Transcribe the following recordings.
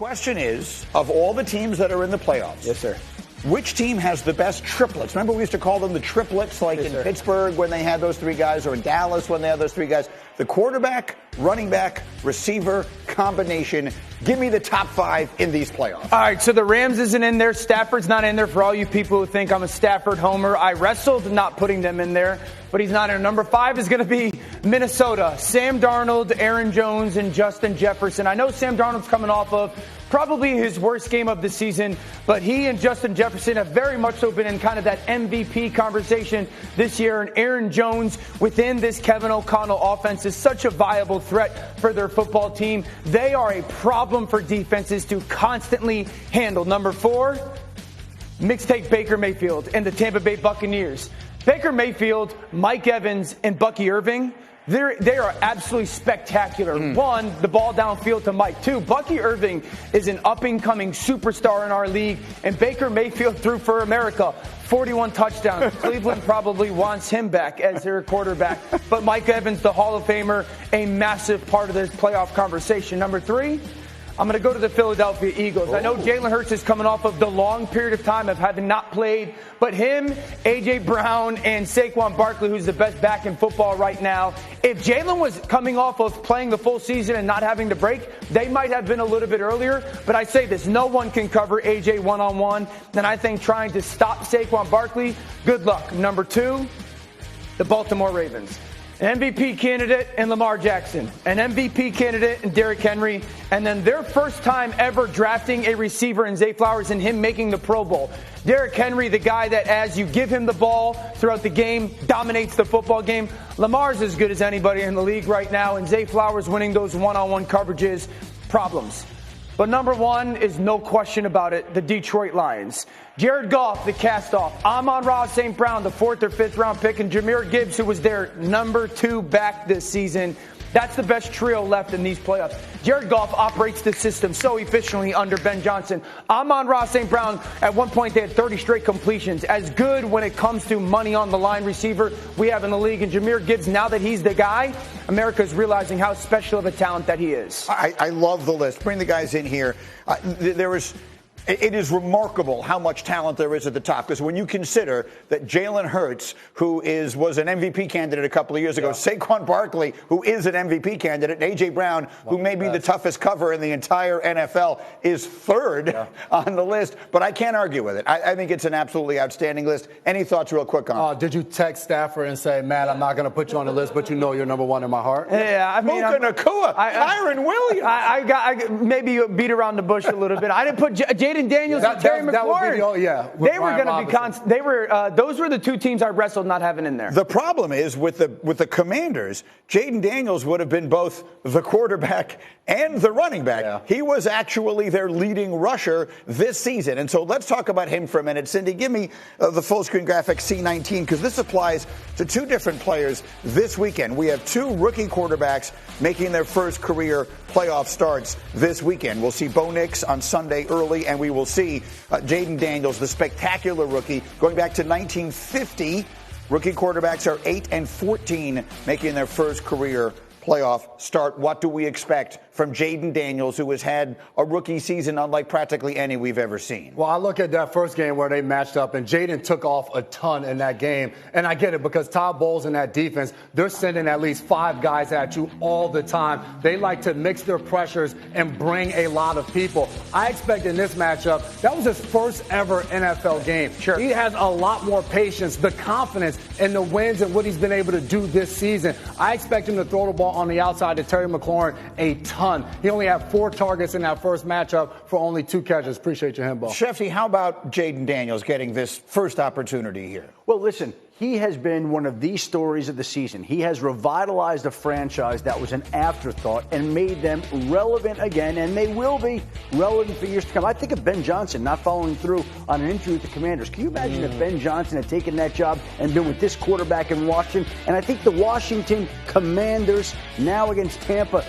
Question is, of all the teams that are in the playoffs, yes, sir, which team has the best triplets? Remember we used to call them the triplets, like in Pittsburgh when they had those three guys, or in Dallas when they had those three guys. The quarterback, running back, receiver combination. Give me the top 5 in these playoffs. All right, so the Rams isn't in there. Stafford's not in there. For all you people who think I'm a Stafford homer, I wrestled not putting them in there, but he's not in there. Number 5 is going to be Minnesota. Sam Darnold, Aaron Jones, and Justin Jefferson. I know Sam Darnold's coming off of probably his worst game of the season, but he and Justin Jefferson have very much so been in kind of that MVP conversation this year. And Aaron Jones within this Kevin O'Connell offense is such a viable threat for their football team. They are a problem for defenses to constantly handle. Number 4, mixtape Baker Mayfield and the Tampa Bay Buccaneers. Baker Mayfield, Mike Evans, and Bucky Irving, they are absolutely spectacular. 1, the ball downfield to Mike. 2, Bucky Irving is an up-and-coming superstar in our league, and Baker Mayfield threw for America. 41 touchdowns. Cleveland probably wants him back as their quarterback. But Mike Evans, the Hall of Famer, a massive part of this playoff conversation. Number 3, I'm going to go to the Philadelphia Eagles. I know Jalen Hurts is coming off of the long period of time of having not played, but him, A.J. Brown, and Saquon Barkley, who's the best back in football right now, if Jalen was coming off of playing the full season and not having to break, they might have been a little bit earlier. But I say this, no one can cover A.J. one-on-one, and I think trying to stop Saquon Barkley, good luck. Number 2, the Baltimore Ravens. An MVP candidate in Lamar Jackson, an MVP candidate in Derrick Henry, and then their first time ever drafting a receiver in Zay Flowers and him making the Pro Bowl. Derrick Henry, the guy that as you give him the ball throughout the game, dominates the football game. Lamar's as good as anybody in the league right now, and Zay Flowers winning those one-on-one coverages, problems. But number 1 is no question about it, the Detroit Lions. Jared Goff, the cast-off. Amon-Ra St. Brown, the 4th or 5th round pick, and Jahmyr Gibbs, who was their number 2 back this season. That's the best trio left in these playoffs. Jared Goff operates the system so efficiently under Ben Johnson. Amon-Ra St. Brown, at one point they had 30 straight completions. As good when it comes to money on the line receiver we have in the league. And Jahmyr Gibbs, now that he's the guy, America's realizing how special of a talent that he is. I love the list. Bring the guys in here. It is remarkable how much talent there is at the top, because when you consider that Jalen Hurts, who was an MVP candidate a couple of years ago, Saquon Barkley, who is an MVP candidate, and A.J. Brown, who may be the toughest cover in the entire NFL, is 3rd on the list. But I can't argue with it. I think it's an absolutely outstanding list. Any thoughts real quick on it? Did you text Stafford and say, man, I'm not going to put you on the list, but you know you're number 1 in my heart? Yeah, I mean, Puka Nacua, Kyron Williams. I got maybe beat around the bush a little bit. I didn't put Jaden Daniels and Terry McLaurin. They were going to be constant. Those were the 2 teams I wrestled not having in there. The problem is with the Commanders, Jaden Daniels would have been both the quarterback and the running back. Yeah. He was actually their leading rusher this season. And so let's talk about him for a minute. Cindy, give me the full screen graphic C19, because this applies to 2 different players this weekend. We have 2 rookie quarterbacks making their first career playoff starts this weekend. We'll see Bo Nix on Sunday early, and we will see Jaden Daniels, the spectacular rookie, going back to 1950. Rookie quarterbacks are 8-14, making their first career playoff start. What do we expect from Jaden Daniels, who has had a rookie season unlike practically any we've ever seen? Well, I look at that first game where they matched up, and Jaden took off a ton in that game. And I get it, because Todd Bowles in that defense, they're sending at least 5 guys at you all the time. They like to mix their pressures and bring a lot of people. I expect in this matchup, that was his first ever NFL game. Sure. He has a lot more patience, the confidence in the wins and what he's been able to do this season. I expect him to throw the ball on the outside to Terry McLaurin a ton. He only had 4 targets in that first matchup for only 2 catches. Appreciate you, Himbo. Shefty, how about Jaden Daniels getting this first opportunity here? Well, listen, he has been one of the stories of the season. He has revitalized a franchise that was an afterthought and made them relevant again, and they will be relevant for years to come. I think of Ben Johnson not following through on an interview with the Commanders. Can you imagine if Ben Johnson had taken that job and been with this quarterback in Washington? And I think the Washington Commanders now against Tampa,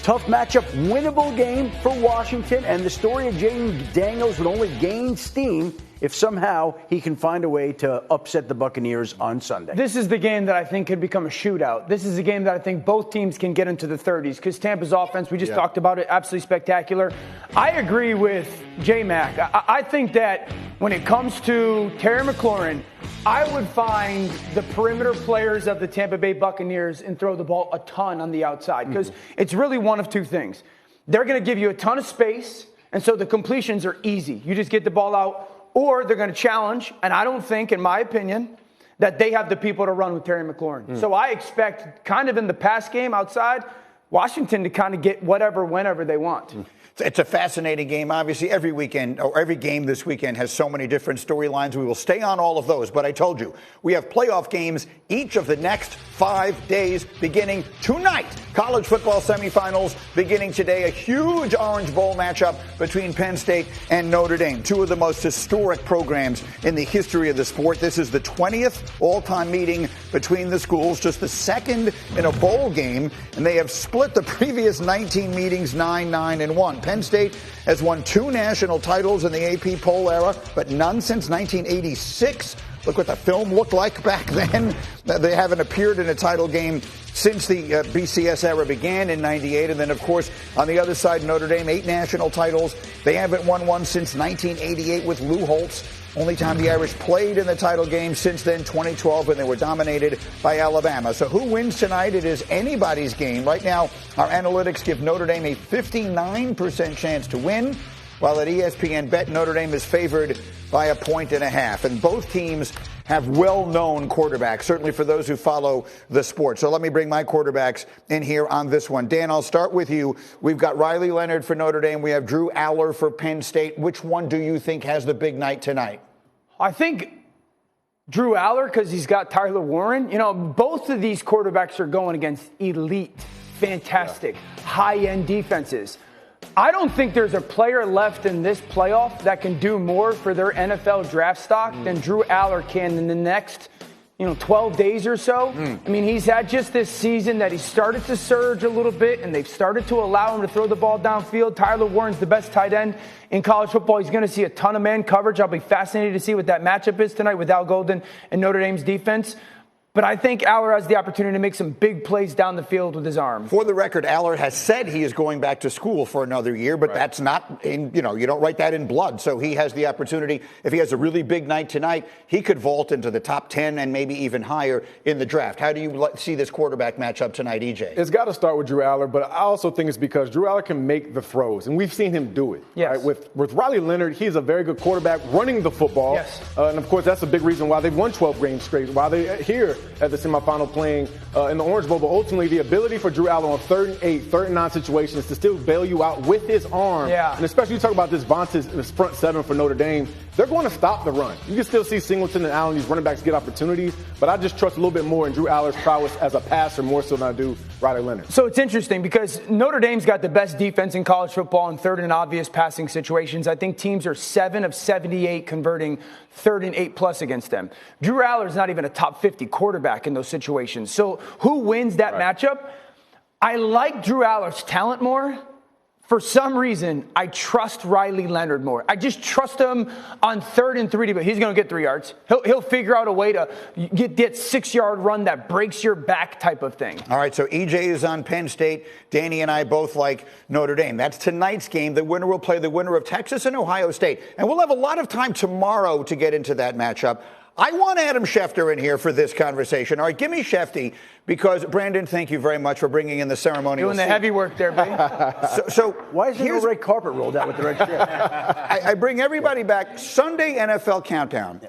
Tough matchup, winnable game for Washington, and the story of Jaden Daniels would only gain steam if somehow he can find a way to upset the Buccaneers on Sunday. This is the game that I think could become a shootout. This is a game that I think both teams can get into the 30s because Tampa's offense, we just talked about it, absolutely spectacular. I agree with J-Mac. I think that when it comes to Terry McLaurin, I would find the perimeter players of the Tampa Bay Buccaneers and throw the ball a ton on the outside because it's really one of two things. They're going to give you a ton of space, and so the completions are easy. You just get the ball out. Or they're going to challenge, and I don't think, in my opinion, that they have the people to run with Terry McLaurin. So I expect, kind of in the pass game outside, Washington to kind of get whatever, whenever they want. It's a fascinating game. Obviously, every weekend, or every game this weekend has so many different storylines. We will stay on all of those. But I told you, we have playoff games each of the next 5 days beginning tonight. College football semifinals beginning today. A huge Orange Bowl matchup between Penn State and Notre Dame. Two of the most historic programs in the history of the sport. This is the 20th all-time meeting between the schools, just the second in a bowl game. And they have split the previous 19 meetings 9-9-1. Penn State has won 2 national titles in the AP poll era, but none since 1986. Look what the film looked like back then. They haven't appeared in a title game since the BCS era began in 98. And then, of course, on the other side, Notre Dame, 8 national titles. They haven't won one since 1988 with Lou Holtz. Only time the Irish played in the title game since then, 2012, when they were dominated by Alabama. So who wins tonight? It is anybody's game. Right now, our analytics give Notre Dame a 59% chance to win, while at ESPN Bet, Notre Dame is favored by 1.5. And both teams have well-known quarterbacks, certainly for those who follow the sport. So let me bring my quarterbacks in here on this one. Dan, I'll start with you. We've got Riley Leonard for Notre Dame. We have Drew Aller for Penn State. Which one do you think has the big night tonight? I think Drew Aller, because he's got Tyler Warren. You know, both of these quarterbacks are going against elite, fantastic, high-end defenses. I don't think there's a player left in this playoff that can do more for their NFL draft stock than Drew Aller can in the next, 12 days or so. I mean, he's had just this season that he started to surge a little bit, and they've started to allow him to throw the ball downfield. Tyler Warren's the best tight end in college football. He's going to see a ton of man coverage. I'll be fascinated to see what that matchup is tonight with Al Golden and Notre Dame's defense. But I think Aller has the opportunity to make some big plays down the field with his arm. For the record, Aller has said he is going back to school for another year, but that's not in, you don't write that in blood. So he has the opportunity. If he has a really big night tonight, he could vault into the top 10 and maybe even higher in the draft. How do you see this quarterback matchup tonight, EJ? It's got to start with Drew Aller, but I also think it's because Drew Aller can make the throws, and we've seen him do it. Yes. Right? With Riley Leonard, he's a very good quarterback running the football. Yes. And, of course, that's a big reason why they've won 12 games straight, why they're here at the semifinal playing in the Orange Bowl. But ultimately, the ability for Drew Aller on 3rd and 8, 3rd and 9 situations to still bail you out with his arm. Yeah. And especially you talk about this front 7 for Notre Dame. They're going to stop the run. You can still see Singleton and Allen, these running backs, get opportunities. But I just trust a little bit more in Drew Aller's prowess as a passer more so than I do Riley Leonard. So it's interesting because Notre Dame's got the best defense in college football in 3rd and obvious passing situations. I think teams are 7 of 78 converting 3rd and 8+ against them. Drew Aller's not even a top 50 quarterback in those situations. So who wins that matchup? I like Drew Aller's talent more. For some reason, I trust Riley Leonard more. I just trust him on 3rd and 3. But he's going to get 3 yards. He'll figure out a way to get that 6-yard run that breaks your back type of thing. All right, so EJ is on Penn State. Danny and I both like Notre Dame. That's tonight's game. The winner will play the winner of Texas and Ohio State. And we'll have a lot of time tomorrow to get into that matchup. I want Adam Schefter in here for this conversation. All right, give me Shefty, because, Brandon, thank you very much for bringing in the ceremonial Doing the heavy work there, baby. So why is there no red carpet rolled out with the red shirt? I bring everybody back. Sunday NFL Countdown.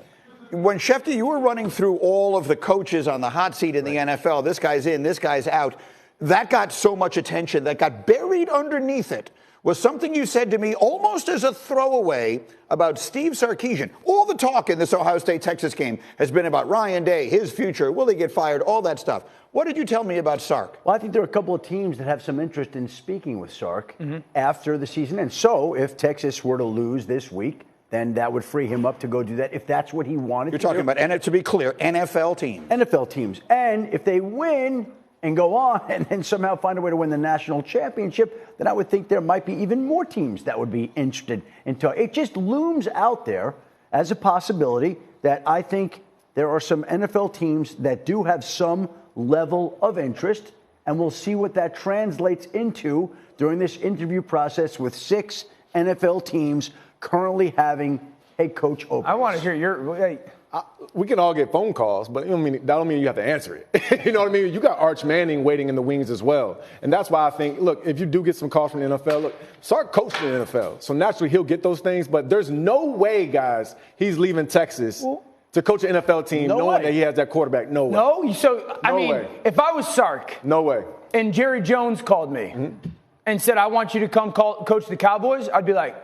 When, Shefty, you were running through all of the coaches on the hot seat in the NFL, this guy's in, this guy's out, that got so much attention that got buried underneath it was something you said to me almost as a throwaway about Steve Sarkisian. All the talk in this Ohio State-Texas game has been about Ryan Day, his future, will he get fired, all that stuff. What did you tell me about Sark? Well, I think there are a couple of teams that have some interest in speaking with Sark after the season. And so if Texas were to lose this week, then that would free him up to go do that if that's what he wanted to do. You're talking about, and to be clear, NFL teams. NFL teams. And if they win and go on and then somehow find a way to win the national championship, then I would think there might be even more teams that would be interested in talking. It just looms out there as a possibility that I think there are some NFL teams that do have some level of interest, and we'll see what that translates into during this interview process with 6 NFL teams currently having head coach openings. I want to hear your. We can all get phone calls, but that don't mean you have to answer it. You know what I mean? You got Arch Manning waiting in the wings as well. And that's why I think, look, if you do get some calls from the NFL, look, Sark coached in the NFL. So naturally he'll get those things. But there's no way, guys, he's leaving Texas to coach an NFL team knowing that he has that quarterback. No way. No? So, I mean, if I was Sark. No way. And Jerry Jones called me and said, I want you to come coach the Cowboys, I'd be like,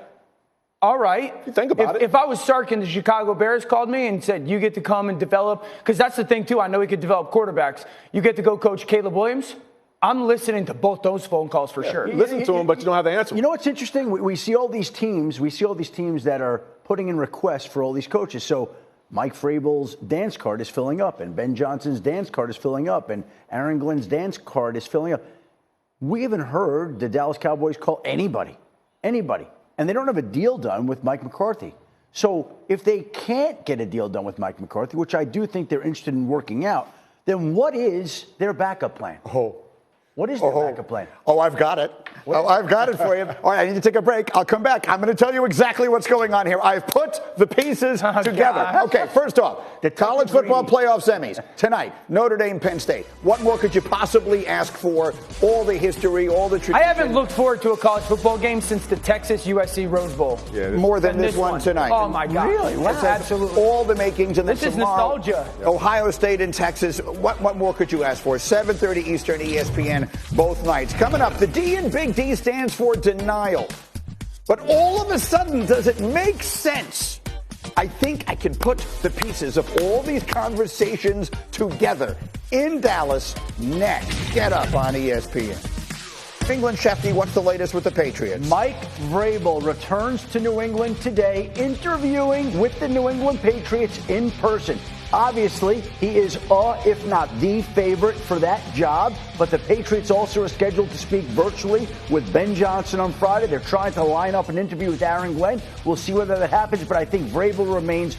all right. Think about it. If I was Sark and the Chicago Bears called me and said, you get to come and develop, because that's the thing, too. I know he could develop quarterbacks. You get to go coach Caleb Williams. I'm listening to both those phone calls for sure. Listen to them, but you don't have the answer. You know what's interesting? We see all these teams. We see all these teams that are putting in requests for all these coaches. So Mike Vrabel's dance card is filling up, and Ben Johnson's dance card is filling up, and Aaron Glenn's dance card is filling up. We haven't heard the Dallas Cowboys call anybody. And they don't have a deal done with Mike McCarthy. So if they can't get a deal done with Mike McCarthy, which I do think they're interested in working out, then what is their backup plan? What is their backup plan? I've got it. I've got it for you. All right, I need to take a break. I'll come back. I'm going to tell you exactly what's going on here. I've put the pieces together. God. Okay, first off, the college football playoff semis tonight, Notre Dame, Penn State. What more could you possibly ask for? All the history, all the tradition. I haven't looked forward to a college football game since the Texas-USC Rose Bowl. Yeah, more than this one tonight. Oh, my God. Really? Wow. Absolutely. All the makings. And this is nostalgia. Ohio State and Texas. What more could you ask for? 7:30 Eastern, ESPN, both nights. Coming up, the D in Big D stands for denial. But all of a sudden, does it make sense? I think I can put the pieces of all these conversations together in Dallas next. Get up on ESPN. England, Shefty, what's the latest with the Patriots? Mike Vrabel returns to New England today, interviewing with the New England Patriots in person. Obviously, he is if not the favorite for that job, but the Patriots also are scheduled to speak virtually with Ben Johnson on Friday. They're trying to line up an interview with Aaron Glenn. We'll see whether that happens, but I think Vrabel remains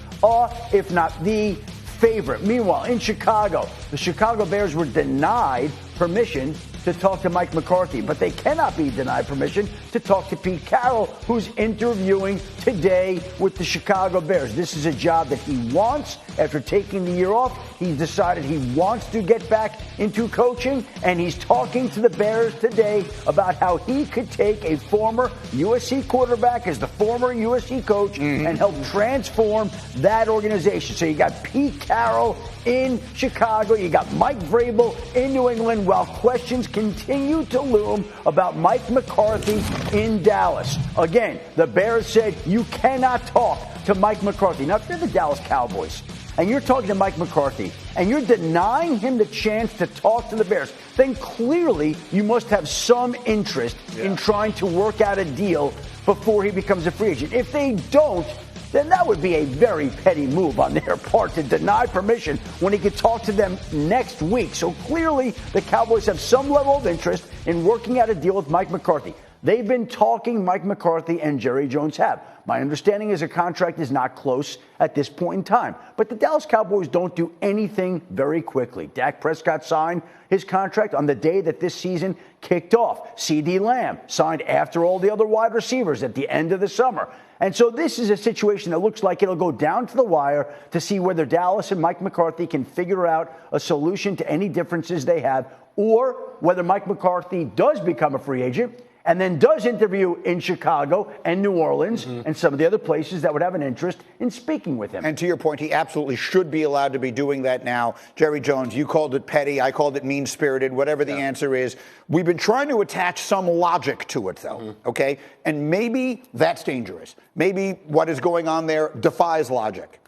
if not the favorite. Meanwhile, in Chicago, the Chicago Bears were denied permission to talk to Mike McCarthy, but they cannot be denied permission to talk to Pete Carroll, who's interviewing today with the Chicago Bears. This is a job that he wants. After taking the year off, he's decided he wants to get back into coaching, and he's talking to the Bears today about how he could take a former USC quarterback as the former USC coach and help transform that organization. So you got Pete Carroll in Chicago, you got Mike Vrabel in New England, while questions continue to loom about Mike McCarthy in Dallas. Again, the Bears said you cannot talk to Mike McCarthy. Now, if you're the Dallas Cowboys and you're talking to Mike McCarthy and you're denying him the chance to talk to the Bears, then clearly you must have some interest in trying to work out a deal before he becomes a free agent. If they don't, then that would be a very petty move on their part to deny permission when he could talk to them next week. So clearly the Cowboys have some level of interest in working out a deal with Mike McCarthy. They've been talking, Mike McCarthy and Jerry Jones have. My understanding is a contract is not close at this point in time. But the Dallas Cowboys don't do anything very quickly. Dak Prescott signed his contract on the day that this season kicked off. CeeDee Lamb signed after all the other wide receivers at the end of the summer. And so this is a situation that looks like it'll go down to the wire to see whether Dallas and Mike McCarthy can figure out a solution to any differences they have, or whether Mike McCarthy does become a free agent and then does interview in Chicago and New Orleans and some of the other places that would have an interest in speaking with him. And to your point, he absolutely should be allowed to be doing that now. Jerry Jones, you called it petty. I called it mean-spirited, whatever the answer is. We've been trying to attach some logic to it, though, okay? And maybe that's dangerous. Maybe what is going on there defies logic.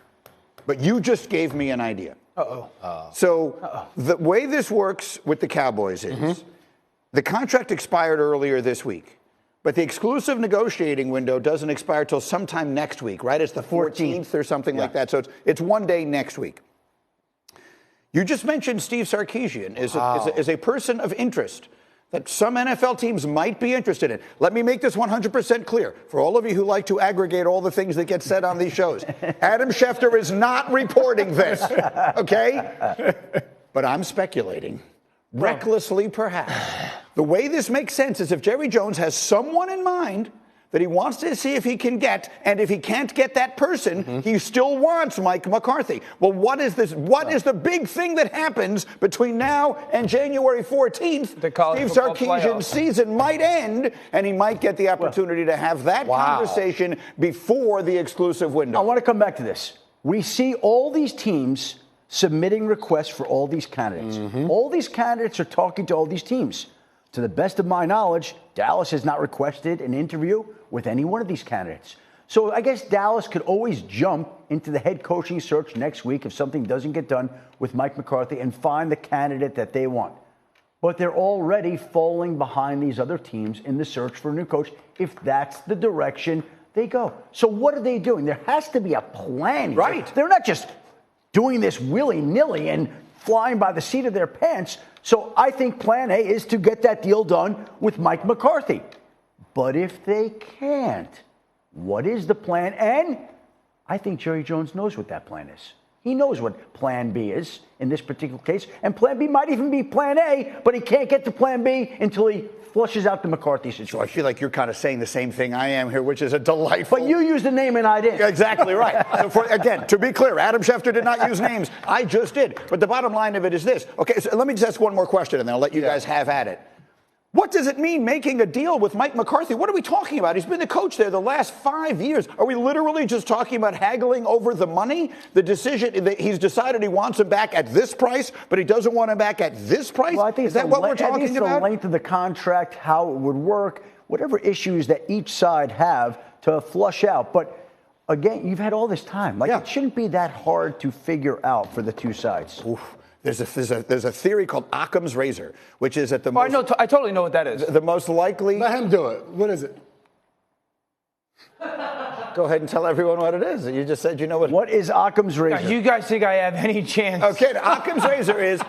But you just gave me an idea. So the way this works with the Cowboys is the contract expired earlier this week, but the exclusive negotiating window doesn't expire till sometime next week, right? It's the 14th or something like that. So it's one day next week. You just mentioned Steve Sarkisian is a person of interest that some NFL teams might be interested in. Let me make this 100% clear for all of you who like to aggregate all the things that get said on these shows. Adam Schefter is not reporting this, okay? But I'm speculating, recklessly perhaps. The way this makes sense is if Jerry Jones has someone in mind that he wants to see if he can get, and if he can't get that person, he still wants Mike McCarthy. Well, what is this? What is the big thing that happens between now and January 14th? Steve Sarkisian's season might end, and he might get the opportunity to have that conversation before the exclusive window. I want to come back to this. We see all these teams submitting requests for all these candidates. All these candidates are talking to all these teams. To the best of my knowledge, Dallas has not requested an interview with any one of these candidates. So I guess Dallas could always jump into the head coaching search next week if something doesn't get done with Mike McCarthy and find the candidate that they want. But they're already falling behind these other teams in the search for a new coach if that's the direction they go. So what are they doing? There has to be a plan here. Right. They're not just doing this willy-nilly and flying by the seat of their pants. So I think plan A is to get that deal done with Mike McCarthy. But if they can't, what is the plan? And I think Jerry Jones knows what that plan is. He knows what plan B is in this particular case. And plan B might even be plan A, but he can't get to plan B until he flushes out the McCarthy situation. So I feel like you're kind of saying the same thing I am here, which is a delightful. But you used the name and I didn't. Exactly right. So again, to be clear, Adam Schefter did not use names. I just did. But the bottom line of it is this. Okay, so let me just ask one more question, and then I'll let you guys have at it. What does it mean making a deal with Mike McCarthy? What are we talking about? He's been the coach there the last 5 years. Are we literally just talking about haggling over the money? The decision, he's decided he wants him back at this price, but he doesn't want him back at this price? Well, I think is that what we're talking about? about? The length of the contract, how it would work, whatever issues that each side have to flush out. But again, you've had all this time. It shouldn't be that hard to figure out for the two sides. Oof. There's a theory called Occam's razor, which is at the most. I totally know what that is. The most likely. Let him do it. What is it? Go ahead and tell everyone what it is. You just said you know what. What is Occam's razor? You guys think I have any chance? Okay, Occam's razor is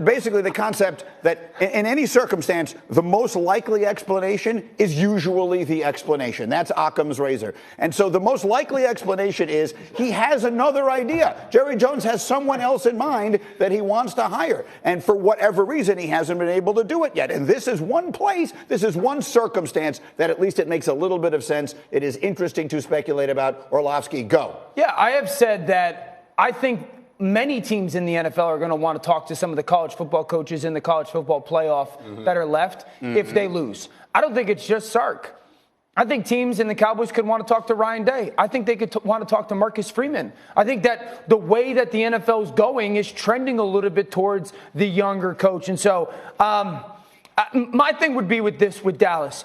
basically the concept that in any circumstance, the most likely explanation is usually the explanation. That's Occam's razor. And so the most likely explanation is he has another idea. Jerry Jones has someone else in mind that he wants to hire. And for whatever reason, he hasn't been able to do it yet. And this is one place, this is one circumstance that at least it makes a little bit of sense. It is interesting to speculate about. Orlovsky, go. Yeah, I have said that I think many teams in the NFL are going to want to talk to some of the college football coaches in the college football playoff that are left if they lose. I don't think it's just Sark. I think teams in the Cowboys could want to talk to Ryan Day. I think they could want to talk to Marcus Freeman. I think that the way that the NFL is going is trending a little bit towards the younger coach. And so my thing would be with Dallas.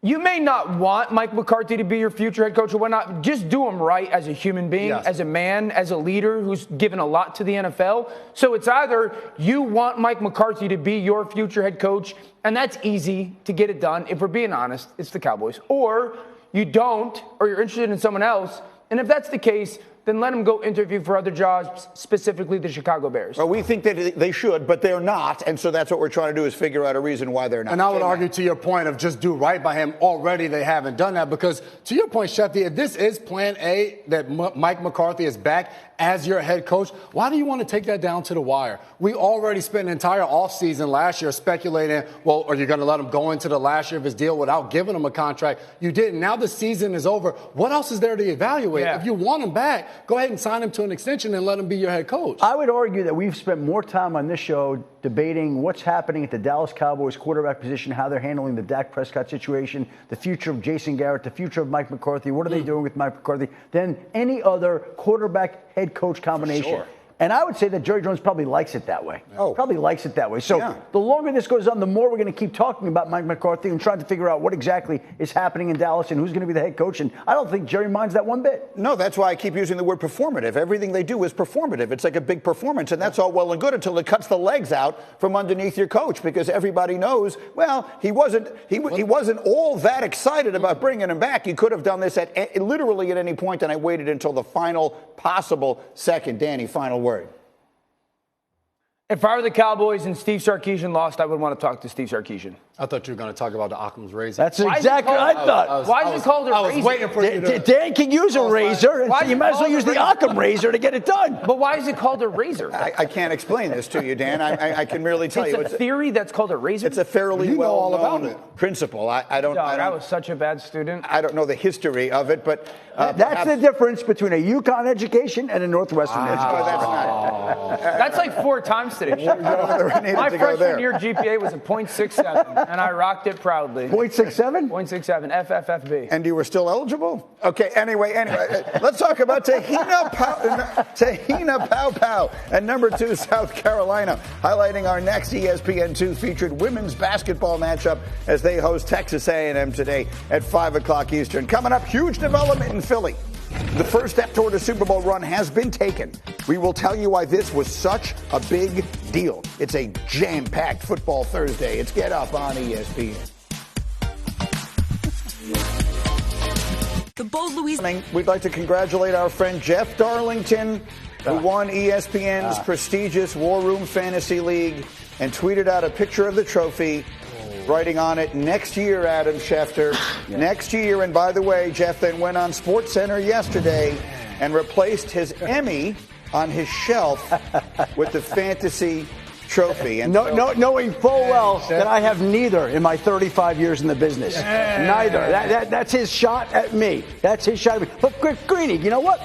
You may not want Mike McCarthy to be your future head coach or whatnot. Just do him right as a human being, as a man, as a leader who's given a lot to the NFL. So it's either you want Mike McCarthy to be your future head coach, and that's easy to get it done. If we're being honest, it's the Cowboys. Or you don't, or you're interested in someone else. And if that's the case, then let him go interview for other jobs, specifically the Chicago Bears. Well, we think that they should, but they're not. And so that's what we're trying to do is figure out a reason why they're not. And I would argue to your point of just do right by him. Already they haven't done that because to your point, Shefty, if this is plan A, that Mike McCarthy is back as your head coach, why do you want to take that down to the wire? We already spent an entire offseason last year speculating, well, are you going to let him go into the last year of his deal without giving him a contract? You didn't. Now the season is over. What else is there to evaluate? Yeah. If you want him back, go ahead and sign him to an extension and let him be your head coach. I would argue that we've spent more time on this show debating what's happening at the Dallas Cowboys quarterback position, how they're handling the Dak Prescott situation, the future of Jason Garrett, the future of Mike McCarthy, what are they doing with Mike McCarthy, than any other quarterback head coach combination. Sure. And I would say that Jerry Jones probably likes it that way. Probably likes it that way. So the longer this goes on, the more we're going to keep talking about Mike McCarthy and trying to figure out what exactly is happening in Dallas and who's going to be the head coach. And I don't think Jerry minds that one bit. No, that's why I keep using the word performative. Everything they do is performative. It's like a big performance, and that's all well and good until it cuts the legs out from underneath your coach because everybody knows, well, he wasn't all that excited about bringing him back. He could have done this at literally at any point, and I waited until the final possible second. Danny, final word. If I were the Cowboys and Steve Sarkisian lost, I would want to talk to Steve Sarkisian. I thought you were going to talk about the Occam's razor. That's exactly what I thought. Why is it called a razor? I was waiting for you to. Dan can use a razor, and you might as well use the Occam razor to get it done. But why is it called a razor? I can't explain this to you, Dan. I can merely tell you. It's a theory that's called a razor? It's a fairly well-known principle. I don't. I was such a bad student. I don't know the history of it, but that's the difference between a UConn education and a Northwestern education. That's not. That's like 4 times today. My freshman year GPA was a .67, and I rocked it proudly. 0.67? 0.67, FFFB. And you were still eligible? Okay, anyway, let's talk about Tahina Pow Pow at number 2, South Carolina, highlighting our next ESPN2 featured women's basketball matchup as they host Texas A&M today at 5 o'clock Eastern. Coming up, huge development in Philly. The first step toward a Super Bowl run has been taken. We will tell you why this was such a big deal. It's a jam-packed football Thursday. It's Get Up on ESPN. The bold Louisiana. We'd like to congratulate our friend Jeff Darlington, who won ESPN's prestigious War Room Fantasy League and tweeted out a picture of the trophy, writing on it, next year, Adam Schefter, next year. And by the way, Jeff then went on SportsCenter yesterday and replaced his Emmy on his shelf with the fantasy trophy. And knowing full well that I have neither in my 35 years in the business. Neither. That's his shot at me. That's his shot at me. But Greeny, you know what?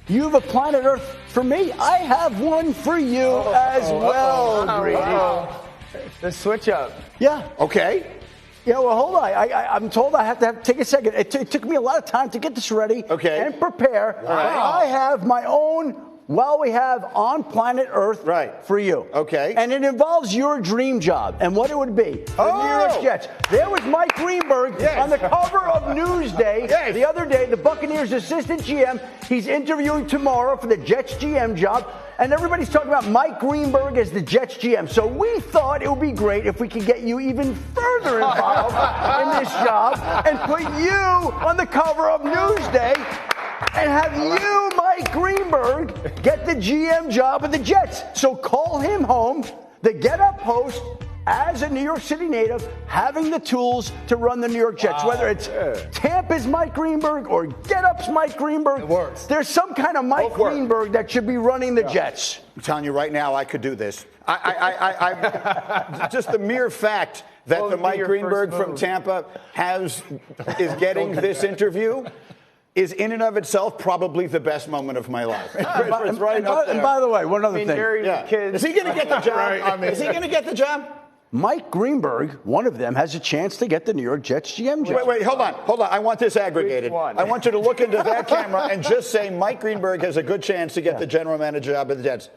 You have a planet Earth for me. I have one for you as well, Greeny. The switch up. Yeah. Okay. Yeah, well, hold on. I'm told I have to take a second. It took me a lot of time to get this ready and prepare. Wow. I have my own, we have on planet Earth for you. Okay. And it involves your dream job and what it would be. The New York Jets. There was Mike Greenberg on the cover of Newsday the other day, the Buccaneers assistant GM. He's interviewing tomorrow for the Jets GM job. And everybody's talking about Mike Greenberg as the Jets GM. So we thought it would be great if we could get you even further involved in this job and put you on the cover of Newsday and have you, Mike Greenberg, get the GM job of the Jets. So call him home, the Get Up host, as a New York City native, having the tools to run the New York Jets. Whether it's Tampa's Mike Greenberg or Get Up's Mike Greenberg, it works. There's some kind of Mike Greenberg that should be running the Jets. I'm telling you right now, I could do this. I just the mere fact that the Mike Greenberg from Tampa is getting this interview is in and of itself probably the best moment of my life. It's right up there. And by the way, one other thing. Is he going to get the job? Is he going to get the job? Mike Greenberg, one of them, has a chance to get the New York Jets GM job. Wait, hold on. I want this aggregated. I want you to look into that camera and just say Mike Greenberg has a good chance to get the general manager job of the Jets.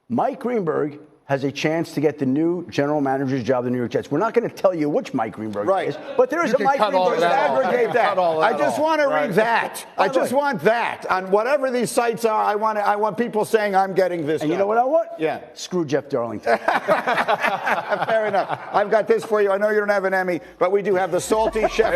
Mike Greenberg has a chance to get the new general manager's job of the New York Jets. We're not going to tell you which Mike Greenberg is, but there is a Mike Greenberg. Aggregate that. I just want to read that. I just want that. On whatever these sites are, I want people saying I'm getting this. And you know what I want? Yeah. Screw Jeff Darlington. Fair enough. I've got this for you. I know you don't have an Emmy, but we do have the Salty Chef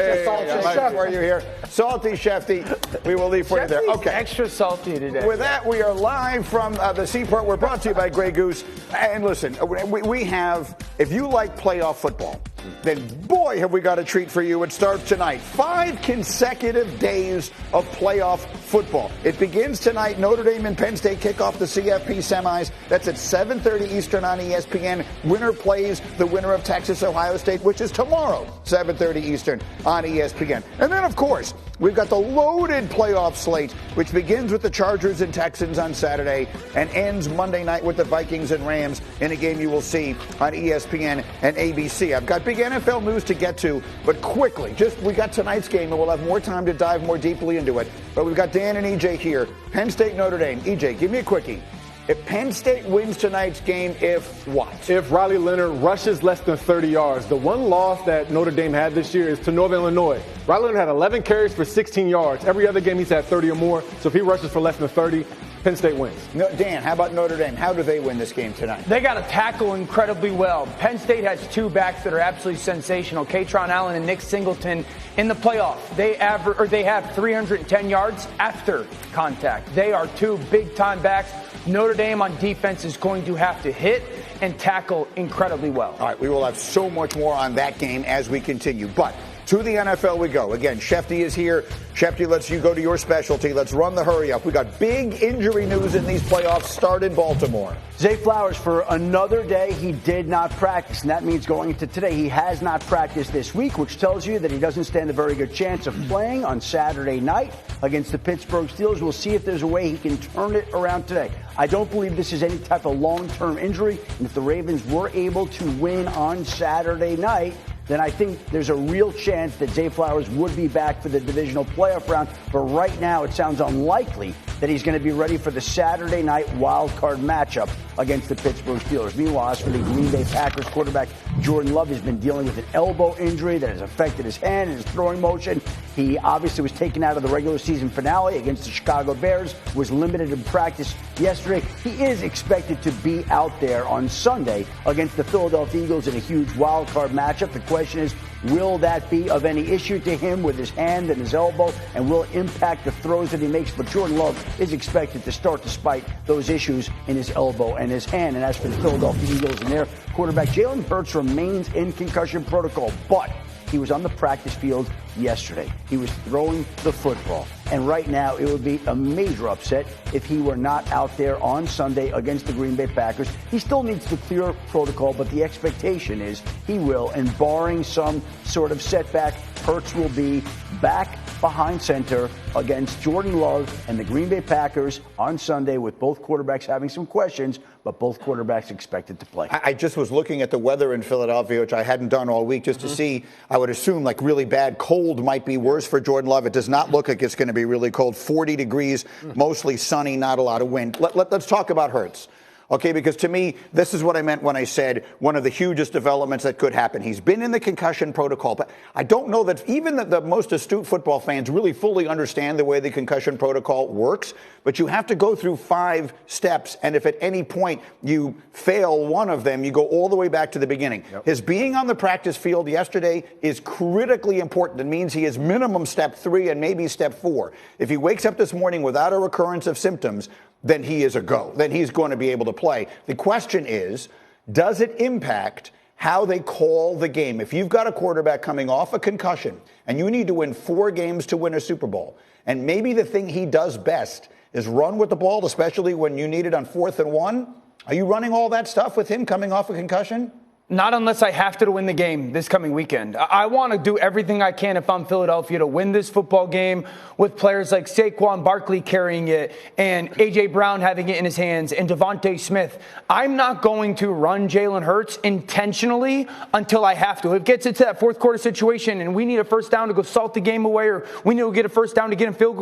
for you here. Salty Shefty. We will leave for you there. Okay. Extra salty today. With that, we are live from the Seaport. We're brought to you by Grey Goose. And listen, we have, if you like playoff football, then boy, have we got a treat for you. It starts tonight. 5 consecutive days of playoff football. It begins tonight. Notre Dame and Penn State kick off the CFP semis. That's at 7:30 Eastern on ESPN. Winner plays the winner of Texas-Ohio State, which is tomorrow, 7:30 Eastern on ESPN. And then, of course, we've got the loaded playoff slate, which begins with the Chargers and Texans on Saturday and ends Monday night with the Vikings and Rams in a game you will see on ESPN and ABC. I've got big NFL news to get to, but quickly, we got tonight's game, and we'll have more time to dive more deeply into it. But we've got Dan and EJ here. Penn State, Notre Dame. EJ, give me a quickie. If Penn State wins tonight's game, if what? If Riley Leonard rushes less than 30 yards. The one loss that Notre Dame had this year is to Northern Illinois. Riley Leonard had 11 carries for 16 yards. Every other game he's had 30 or more. So if he rushes for less than 30, Penn State wins. No, Dan, how about Notre Dame? How do they win this game tonight? They got to tackle incredibly well. Penn State has 2 backs that are absolutely sensational, Katron Allen and Nick Singleton in the playoff. They have 310 yards after contact. They are 2 big-time backs. Notre Dame on defense is going to have to hit and tackle incredibly well. All right, we will have so much more on that game as we continue. But to the NFL we go. Again, Shefty is here. Shefty, let's you go to your specialty. Let's run the hurry up. We got big injury news in these playoffs. Start in Baltimore. Zay Flowers, for another day, he did not practice, and that means going into today, he has not practiced this week, which tells you that he doesn't stand a very good chance of playing on Saturday night against the Pittsburgh Steelers. We'll see if there's a way he can turn it around today. I don't believe this is any type of long-term injury, and if the Ravens were able to win on Saturday night, then I think there's a real chance that Zay Flowers would be back for the divisional playoff round. But right now, it sounds unlikely that he's going to be ready for the Saturday night wild card matchup against the Pittsburgh Steelers. Meanwhile, as for the Green Bay Packers quarterback, Jordan Love has been dealing with an elbow injury that has affected his hand and his throwing motion. He obviously was taken out of the regular season finale against the Chicago Bears, was limited in practice yesterday. He is expected to be out there on Sunday against the Philadelphia Eagles in a huge wild card matchup. The question is, will that be of any issue to him with his hand and his elbow, and will it impact the throws that he makes? But Jordan Love is expected to start despite those issues in his elbow and his hand. And as for the Philadelphia Eagles and their quarterback, Jalen Hurts remains in concussion protocol, but he was on the practice field yesterday. He was throwing the football. And right now, it would be a major upset if he were not out there on Sunday against the Green Bay Packers. He still needs to clear protocol, but the expectation is he will. And barring some sort of setback, Hurts will be back behind center against Jordan Love and the Green Bay Packers on Sunday, with both quarterbacks having some questions, but both quarterbacks expected to play. I just was looking at the weather in Philadelphia, which I hadn't done all week, just to see. I would assume like really bad cold might be worse for Jordan Love. It does not look like it's going to be really cold. 40 degrees, mostly sunny, not a lot of wind. Let's talk about Hurts. Okay, because to me, this is what I meant when I said one of the hugest developments that could happen. He's been in the concussion protocol, but I don't know that even the most astute football fans really fully understand the way the concussion protocol works. But you have to go through 5 steps, and if at any point you fail one of them, you go all the way back to the beginning. Yep. His being on the practice field yesterday is critically important. It means he is minimum step 3 and maybe step 4. If he wakes up this morning without a recurrence of symptoms, then he is a go. Then he's going to be able to play. The question is, does it impact how they call the game? If you've got a quarterback coming off a concussion and you need to win 4 games to win a Super Bowl, and maybe the thing he does best is run with the ball, especially when you need it on 4th and 1, are you running all that stuff with him coming off a concussion? Not unless I have to win the game this coming weekend. I want to do everything I can if I'm Philadelphia to win this football game with players like Saquon Barkley carrying it and A.J. Brown having it in his hands and Devontae Smith. I'm not going to run Jalen Hurts intentionally until I have to. If it gets into that fourth quarter situation and we need a first down to go salt the game away, or we need to get a first down to get in field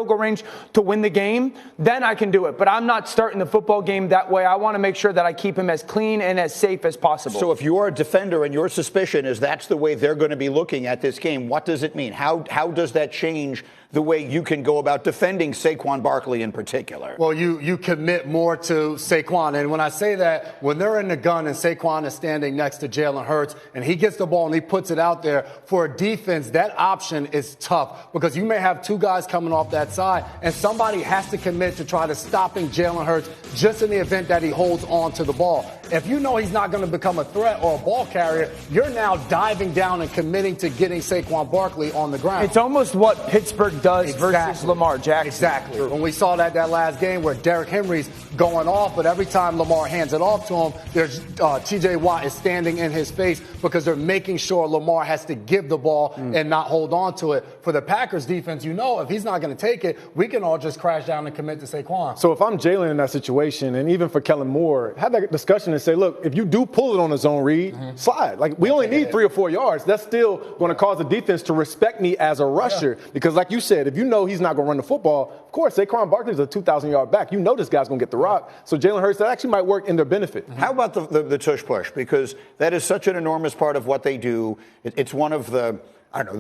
goal range to win the game, then I can do it. But I'm not starting the football game that way. I want to make sure that I keep him as clean and as safe as possible. So if you're a defender and your suspicion is that's the way they're going to be looking at this game, what does it mean? How does that change the way you can go about defending Saquon Barkley in particular? Well, you commit more to Saquon. And when I say that, when they're in the gun and Saquon is standing next to Jalen Hurts and he gets the ball and he puts it out there, for a defense, that option is tough because you may have 2 guys coming off that side and somebody has to commit to try to stopping Jalen Hurts just in the event that he holds on to the ball. If you know he's not going to become a threat or a ball carrier, you're now diving down and committing to getting Saquon Barkley on the ground. It's almost what Pittsburgh does versus Lamar Jackson. Exactly. When we saw that last game where Derrick Henry's going off, but every time Lamar hands it off to him, there's T.J. Watt is standing in his face because they're making sure Lamar has to give the ball and not hold on to it. For the Packers defense, if he's not going to take it, we can all just crash down and commit to Saquon. So if I'm Jalen in that situation, and even for Kellen Moore, have that discussion and say, look, if you do pull it on a zone read, slide. Like, we only need 3 or 4 yards. That's still going to cause the defense to respect me as a rusher. Yeah. Because like you said, if you know he's not going to run the football, of course, Saquon Barkley's a 2,000-yard back. You know this guy's going to get the rock. So Jalen Hurts, that actually might work in their benefit. How about the tush push? Because that is such an enormous part of what they do. It's one of the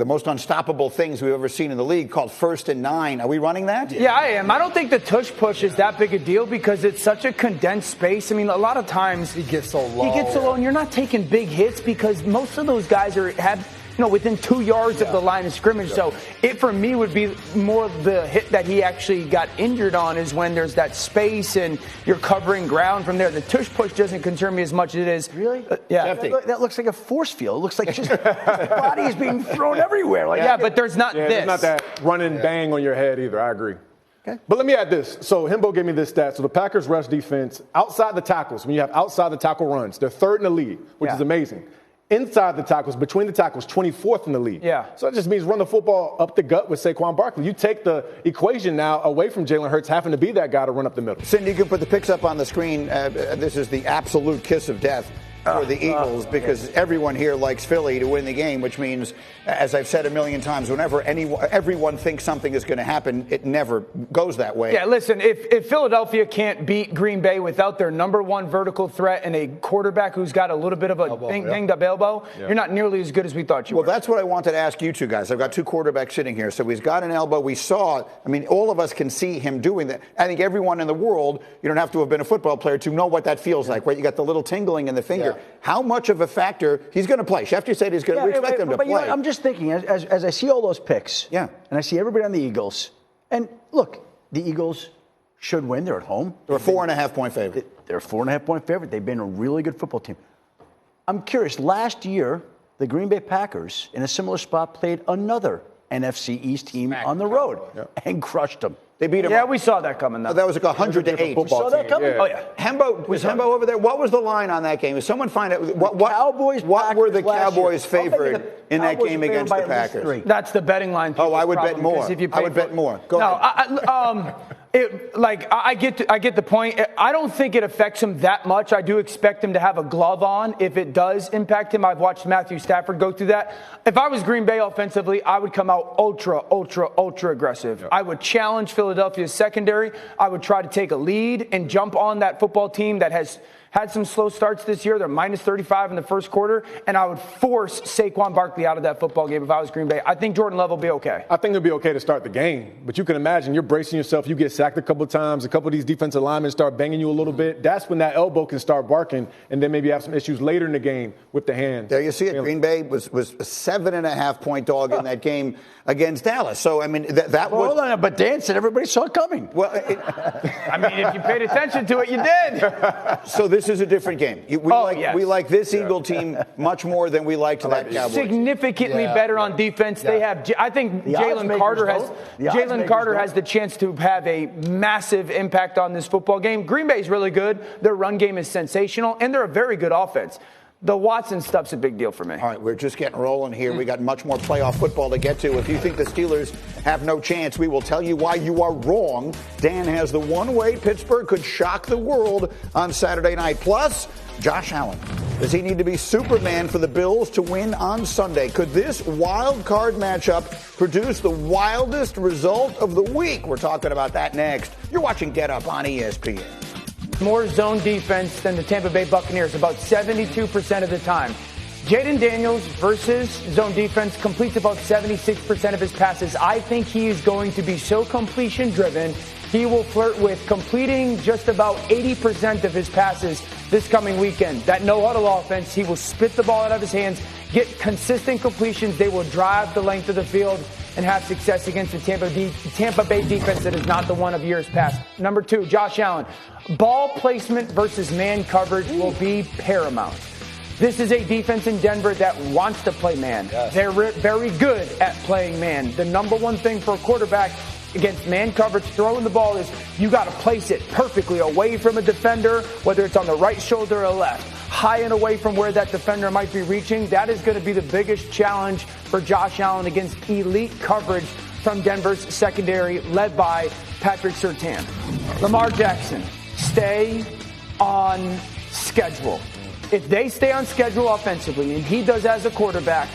most unstoppable things we've ever seen in the league, called 1st and 9. Are we running that? Yeah, I am. I don't think the tush push is that big a deal because it's such a condensed space. I mean, a lot of times he gets so low. And you're not taking big hits because most of those guys have within 2 yards of the line of scrimmage. So it, for me, would be more the hit that he actually got injured on is when there's that space and you're covering ground from there. The tush push doesn't concern me as much as it is. Really? Yeah. That looks like a force field. It looks like just his body is being thrown everywhere. But there's not this. There's not that running bang on your head either. I agree. Okay. But let me add this. So Himbo gave me this stat. So the Packers rush defense outside the tackles, when you have outside the tackle runs, they're third in the league, which is amazing. Inside the tackles, between the tackles, 24th in the league. Yeah. So it just means run the football up the gut with Saquon Barkley. You take the equation now away from Jalen Hurts having to be that guy to run up the middle. Cindy, you can put the picks up on the screen. This is the absolute kiss of death for the Eagles because everyone here likes Philly to win the game, which means, as I've said a million times, whenever everyone thinks something is going to happen, it never goes that way. Yeah, listen, if Philadelphia can't beat Green Bay without their number one vertical threat and a quarterback who's got a little bit of a dinged up elbow, you're not nearly as good as we thought you were. Well, that's what I wanted to ask you two guys. I've got two quarterbacks sitting here. So he's got an elbow. We saw, all of us can see him doing that. I think everyone in the world, you don't have to have been a football player to know what that feels like, right? You got the little tingling in the finger. Yeah. How much of a factor he's going to play? Schefter said he's going to expect him to play. I'm just thinking, as I see all those picks, and I see everybody on the Eagles, and look, the Eagles should win. They're at home. They're a 4.5-point favorite. They're a 4.5-point favorite. They've been a really good football team. I'm curious. Last year, the Green Bay Packers, in a similar spot, played another NFC East team on the road and crushed them. They beat him. Yeah, we saw that coming. That was like 100-8. We saw that coming. Yeah. Oh yeah. Hembo was Hembo over there. What was the line on that game? If someone find out what were the Cowboys favored in that game against the Packers? That's the betting line. Oh, I would bet more. I would bet more. Go ahead. I get the point. I don't think it affects him that much. I do expect him to have a glove on if it does impact him. I've watched Matthew Stafford go through that. If I was Green Bay offensively, I would come out ultra aggressive. Yep. I would challenge Philadelphia's secondary. I would try to take a lead and jump on that football team that has had some slow starts this year. They're minus 35 in the first quarter, and I would force Saquon Barkley out of that football game if I was Green Bay. I think Jordan Love will be okay. I think it'll be okay to start the game, but you can imagine you're bracing yourself. You get sacked a couple of times. A couple of these defensive linemen start banging you a little bit. That's when that elbow can start barking, and then maybe have some issues later in the game with the hand. There you see it. Green Bay was a 7.5-point dog in that game against Dallas. So, that was... Hold on, but Dan said everybody saw it coming. Well, if you paid attention to it, you did. So this is a different game. We like this Eagle team much more than we liked that Cowboys. Significantly better on defense. They have. I think Jalen Carter has the chance to have a massive impact on this football game. Green Bay's really good. Their run game is sensational, and they're a very good offense. The Watson stuff's a big deal for me. All right, we're just getting rolling here. We got much more playoff football to get to. If you think the Steelers have no chance, we will tell you why you are wrong. Dan has the one way Pittsburgh could shock the world on Saturday night. Plus, Josh Allen. Does he need to be Superman for the Bills to win on Sunday? Could this wild card matchup produce the wildest result of the week? We're talking about that next. You're watching Get Up on ESPN. More zone defense than the Tampa Bay Buccaneers, about 72% of the time. Jaden Daniels versus zone defense completes about 76% of his passes. I think he is going to be so completion-driven, he will flirt with completing just about 80% of his passes this coming weekend. That no-huddle offense, he will spit the ball out of his hands, get consistent completions. They will drive the length of the field and have success against the Tampa Bay defense that is not the one of years past. Number 2, Josh Allen. Ball placement versus man coverage will be paramount. This is a defense in Denver that wants to play man. Yes. They're very good at playing man. The number one thing for a quarterback against man coverage, throwing the ball, is you got to place it perfectly away from a defender, whether it's on the right shoulder or left, high and away from where that defender might be reaching. That is going to be the biggest challenge for Josh Allen against elite coverage from Denver's secondary, led by Patrick Surtain. Lamar Jackson, stay on schedule. If they stay on schedule offensively, and he does as a quarterback,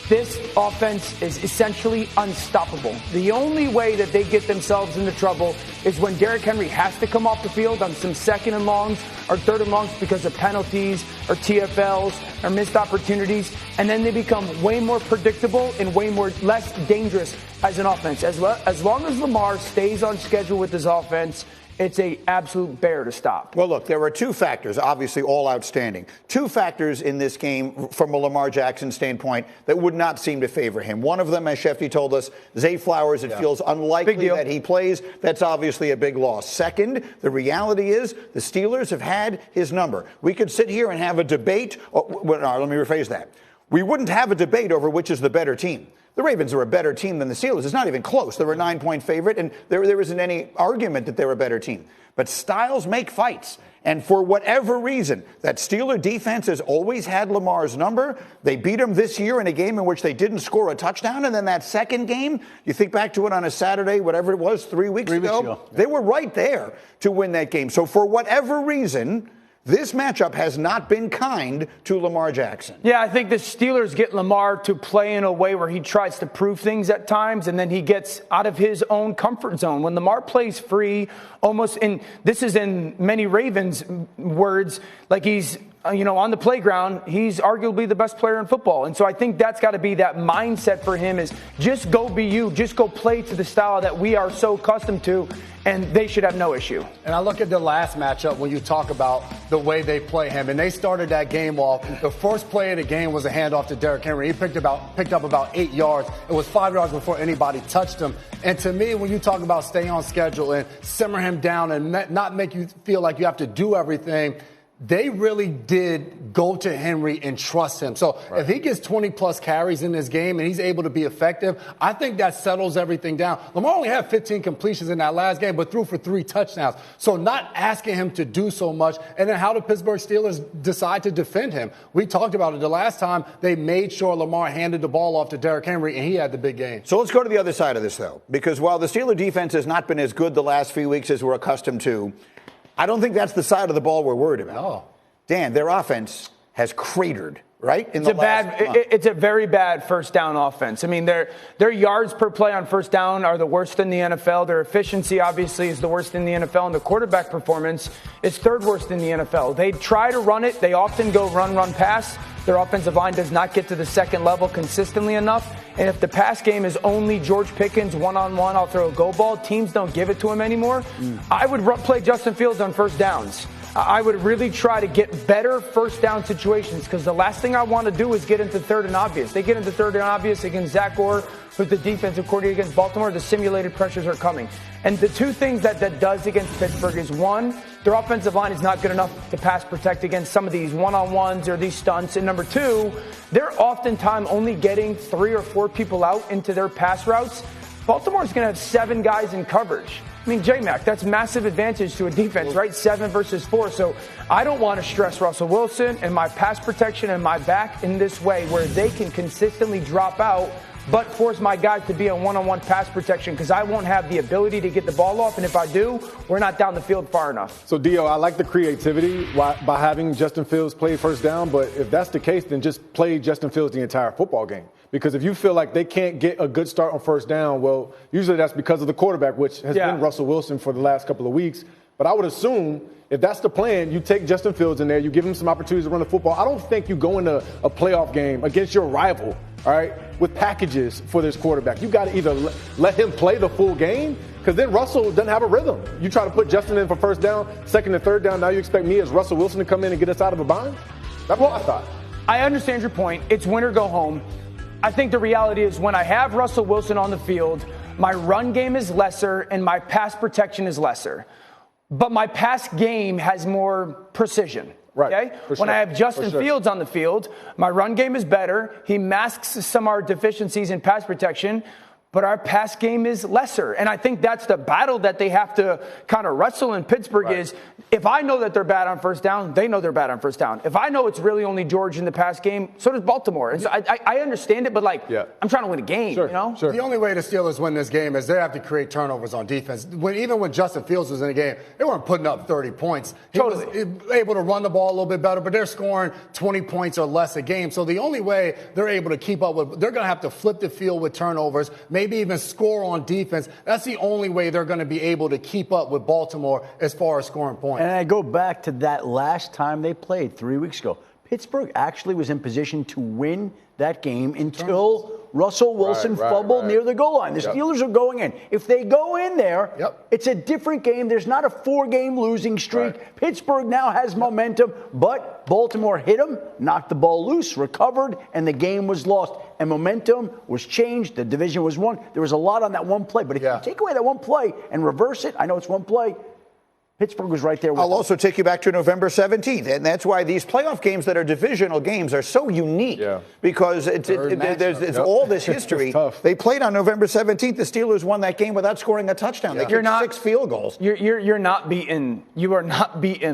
this offense is essentially unstoppable. The only way that they get themselves into trouble is when Derrick Henry has to come off the field on some second and longs or third and longs because of penalties or TFLs or missed opportunities, and then they become way more predictable and less dangerous as an offense. As long as Lamar stays on schedule with his offense, it's a absolute bear to stop. Well, look, there were two factors, obviously all outstanding. Two factors in this game from a Lamar Jackson standpoint that would not seem to favor him. One of them, as Shefty told us, Zay Flowers, it feels unlikely that he plays. That's obviously a big loss. Second, the reality is the Steelers have had his number. We could sit here and have a debate. Let me rephrase that. We wouldn't have a debate over which is the better team. The Ravens are a better team than the Steelers. It's not even close. They're a 9-point favorite, and there isn't any argument that they're a better team. But styles make fights. And for whatever reason, that Steeler defense has always had Lamar's number. They beat him this year in a game in which they didn't score a touchdown. And then that second game, you think back to it on a Saturday, whatever it was, 3 weeks ago. They were right there to win that game. So for whatever reason, this matchup has not been kind to Lamar Jackson. Yeah, I think the Steelers get Lamar to play in a way where he tries to prove things at times, and then he gets out of his own comfort zone. When Lamar plays free, almost in, this is in many Ravens words, like he's, on the playground, he's arguably the best player in football. And so I think that's got to be that mindset for him is just go be you, just go play to the style that we are so accustomed to, and they should have no issue. And I look at the last matchup when you talk about the way they play him, and they started that game off. The first play of the game was a handoff to Derrick Henry. He picked up about 8 yards. It was 5 yards before anybody touched him. And to me, when you talk about stay on schedule and simmer him down and not make you feel like you have to do everything, they really did go to Henry and trust him. So if he gets 20-plus carries in this game and he's able to be effective, I think that settles everything down. Lamar only had 15 completions in that last game, but threw for 3 touchdowns. So not asking him to do so much. And then how the Pittsburgh Steelers decide to defend him? We talked about it the last time. They made sure Lamar handed the ball off to Derrick Henry, and he had the big game. So let's go to the other side of this, though, because while the Steeler defense has not been as good the last few weeks as we're accustomed to, I don't think that's the side of the ball we're worried about. No. Dan, their offense has cratered, right? It's a very bad first down offense. I mean, their yards per play on first down are the worst in the NFL. Their efficiency, obviously, is the worst in the NFL. And the quarterback performance is third worst in the NFL. They try to run it. They often go run, pass. Their offensive line does not get to the second level consistently enough. And if the pass game is only George Pickens one-on-one, I'll throw a go ball, teams don't give it to him anymore. I would play Justin Fields on first downs. I would really try to get better first down situations because the last thing I want to do is get into third and obvious. They get into third and obvious against Zach Orr, who's the defensive coordinator against Baltimore. The simulated pressures are coming. And the two things that does against Pittsburgh is, one, their offensive line is not good enough to pass protect against some of these one-on-ones or these stunts. And number two, they're oftentimes only getting 3 or 4 people out into their pass routes. Baltimore's going to have 7 guys in coverage. I mean, J-Mac, that's massive advantage to a defense, right? 7 versus 4. So I don't want to stress Russell Wilson and my pass protection and my back in this way where they can consistently drop out but force my guys to be on one-on-one pass protection because I won't have the ability to get the ball off. And if I do, we're not down the field far enough. So, Dio, I like the creativity by having Justin Fields play first down. But if that's the case, then just play Justin Fields the entire football game. Because if you feel like they can't get a good start on first down, well, usually that's because of the quarterback, which has been Russell Wilson for the last couple of weeks. But I would assume if that's the plan, you take Justin Fields in there, you give him some opportunities to run the football. I don't think you go into a playoff game against your rival, all right, with packages for this quarterback. You got to either let him play the full game, because then Russell doesn't have a rhythm. You try to put Justin in for first down, second and third down, now you expect me as Russell Wilson to come in and get us out of a bind? That's what I thought. I understand your point. It's win or go home. I think the reality is when I have Russell Wilson on the field, my run game is lesser and my pass protection is lesser. But my pass game has more precision. Right. Okay? When I have Justin Fields on the field, my run game is better. He masks some of our deficiencies in pass protection, but our pass game is lesser. And I think that's the battle that they have to kind of wrestle in Pittsburgh is if I know that they're bad on first down, they know they're bad on first down. If I know it's really only George in the pass game, so does Baltimore. And so I understand it, but I'm trying to win a game, you know? The only way the Steelers win this game is they have to create turnovers on defense. Even when Justin Fields was in the game, they weren't putting up 30 points. He was able to run the ball a little bit better, but they're scoring 20 points or less a game. So the only way they're able to keep up with, they're going to have to flip the field with turnovers, maybe even score on defense. That's the only way they're going to be able to keep up with Baltimore as far as scoring points. And I go back to that last time they played 3 weeks ago. Pittsburgh actually was in position to win that game until Russell Wilson fumbled near the goal line. The Steelers are going in. If they go in there, it's a different game. There's not a 4-game losing streak. Pittsburgh now has momentum, but Baltimore hit them, knocked the ball loose, recovered, and the game was lost. And momentum was changed. The division was won. There was a lot on that one play. But if you take away that one play and reverse it, I know it's one play, Pittsburgh was right there with I'll also take you back to November 17th, and that's why these playoff games that are divisional games are so unique because there's all this history. They played on November 17th. The Steelers won that game without scoring a touchdown. They kicked 6 field goals. You are not beating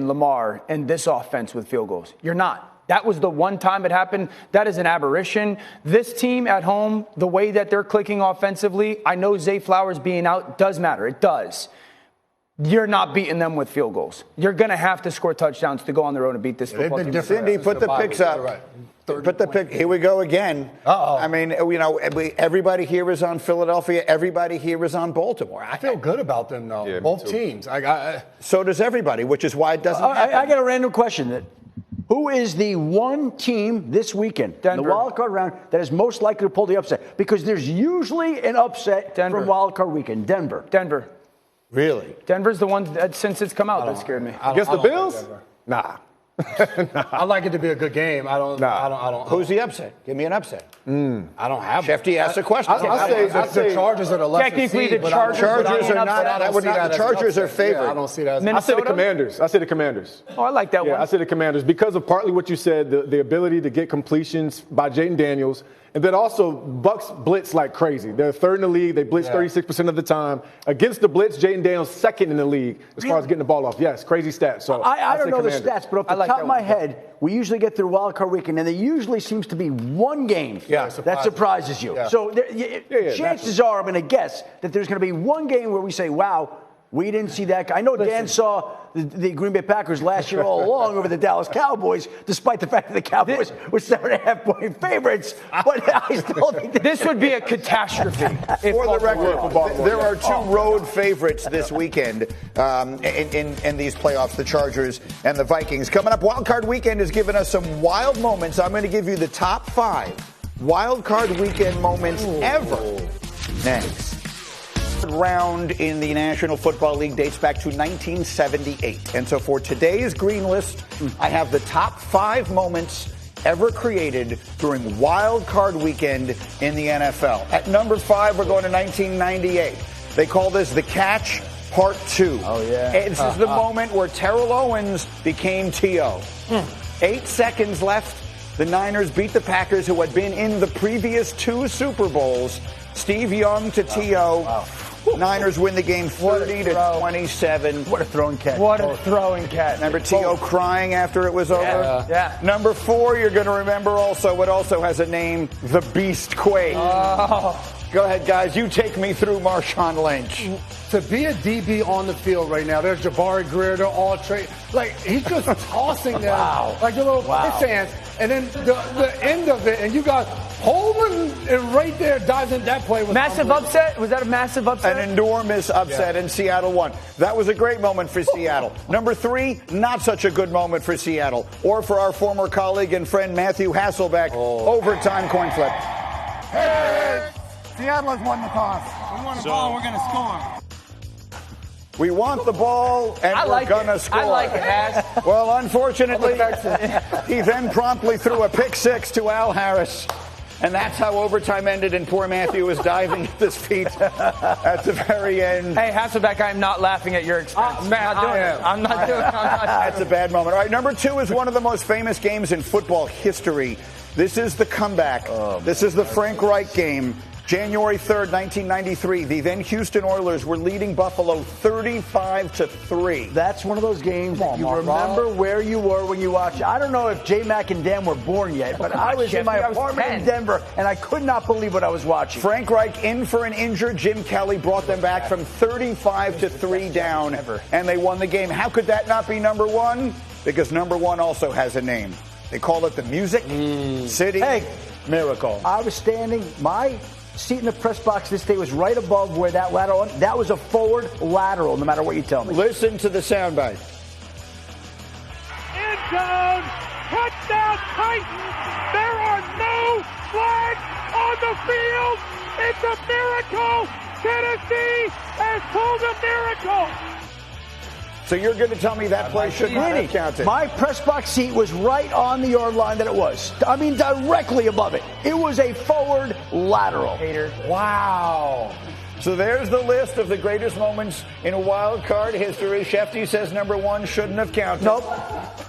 Lamar in this offense with field goals. You're not. That was the one time it happened. That is an aberration. This team at home, the way that they're clicking offensively, I know Zay Flowers being out does matter. It does. You're not beating them with field goals. You're going to have to score touchdowns to go on the road and beat this football team. Cindy, put the picks up. Put the pick. Here we go again. I mean, everybody here is on Philadelphia. Everybody here is on Baltimore. I feel good about them, though. Yeah, both teams. So does everybody, which is why it doesn't happen. I got a random question. Who is the one team this weekend in the wild card round that is most likely to pull the upset? Because there's usually an upset from wild card weekend. Denver. Really? Denver's the one that, since it's come out, that scared me. Against the Bills? Nah. I like it to be a good game. I don't. Who's the upset? Give me an upset. I don't have. Shefty asked a question. I say the Chargers are the lesser technically seed, the Chargers are not. The Chargers are favored. I don't see that. I say the Commanders. Oh, I like that one. I say the Commanders because of partly what you said, the ability to get completions by Jaden Daniels. And then also, Bucks blitz like crazy. They're third in the league. They blitz 36% of the time. Against the blitz, Jaden Daniels second in the league as far as getting the ball off. Yes, crazy stats. So I don't know the stats, but off the top of my head, we usually get through wild card weekend, and there usually seems to be one game that surprises you. So chances are, I'm going to guess, that there's going to be one game where we say, wow, we didn't see that guy. I know Dan saw the Green Bay Packers last year all along over the Dallas Cowboys, despite the fact that the Cowboys were 7.5-point favorites. But I still think this would be a catastrophe. For the record, there are 2 road favorites this weekend in these playoffs, the Chargers and the Vikings. Coming up, Wild Card Weekend has given us some wild moments. I'm going to give you the top 5 Wild Card Weekend moments ever next. Round in the National Football League dates back to 1978. And so for today's green list, I have the top 5 moments ever created during Wild Card Weekend in the NFL. At number 5, we're going to 1998. They call this the Catch Part 2. Oh, yeah. This is the moment where Terrell Owens became T.O. 8 seconds left. The Niners beat the Packers, who had been in the previous 2 Super Bowls. Steve Young to T.O. Niners win the game 30-27. What a throwing catch. What a throwing catch. Remember T.O. crying after it was over? Yeah. Number 4, you're going to remember also what also has a name, the Beast Quake. Go ahead, guys. You take me through Marshawn Lynch. To be a DB on the field right now, there's Jabari Greer, they're all trade. Like, he's just tossing them like the little piss ants. And then the end of it, and you got Holman and right there dives in that play. Massive upset? Was that a massive upset? An enormous upset, and Seattle won. That was a great moment for Seattle. Number 3, not such a good moment for Seattle. Or for our former colleague and friend Matthew Hasselbeck. Overtime coin flip. Hey, Seattle has won the toss. We won the ball, we're going to score. We want the ball, and we're going to score. I like it, Ash. Well, unfortunately, he then promptly threw a pick 6 to Al Harris. And that's how overtime ended, and poor Matthew was diving at his feet at the very end. Hey, Hasselbeck, I'm not laughing at your expense. I'm not doing it. That's a bad moment. All right, number 2 is one of the most famous games in football history. This is the comeback. This is the Frank Reich game. January 3rd, 1993, the then Houston Oilers were leading Buffalo 35-3. That's one of those games that you remember where you were when you watched it. I don't know if J. Mac and Dan were born yet, but I was in my apartment in Denver, and I could not believe what I was watching. Frank Reich in for an injured Jim Kelly brought them back from 35-3 down, and they won the game. How could that not be number 1? Because number 1 also has a name. They call it the Music City Miracle. I was standing, my seat in the press box this day was right above where that lateral, that was a forward lateral, no matter what you tell me. Listen to the soundbite. End zone, touchdown Titans, there are no Flag on the field. It's a miracle. Tennessee has pulled a miracle. So you're going to tell me that play should not have counted? My press box seat was right on the yard line that it was. I mean, directly above it. It was a forward lateral. Wow. So there's the list of the greatest moments in wild card history. Shefty says number one shouldn't have counted. Nope.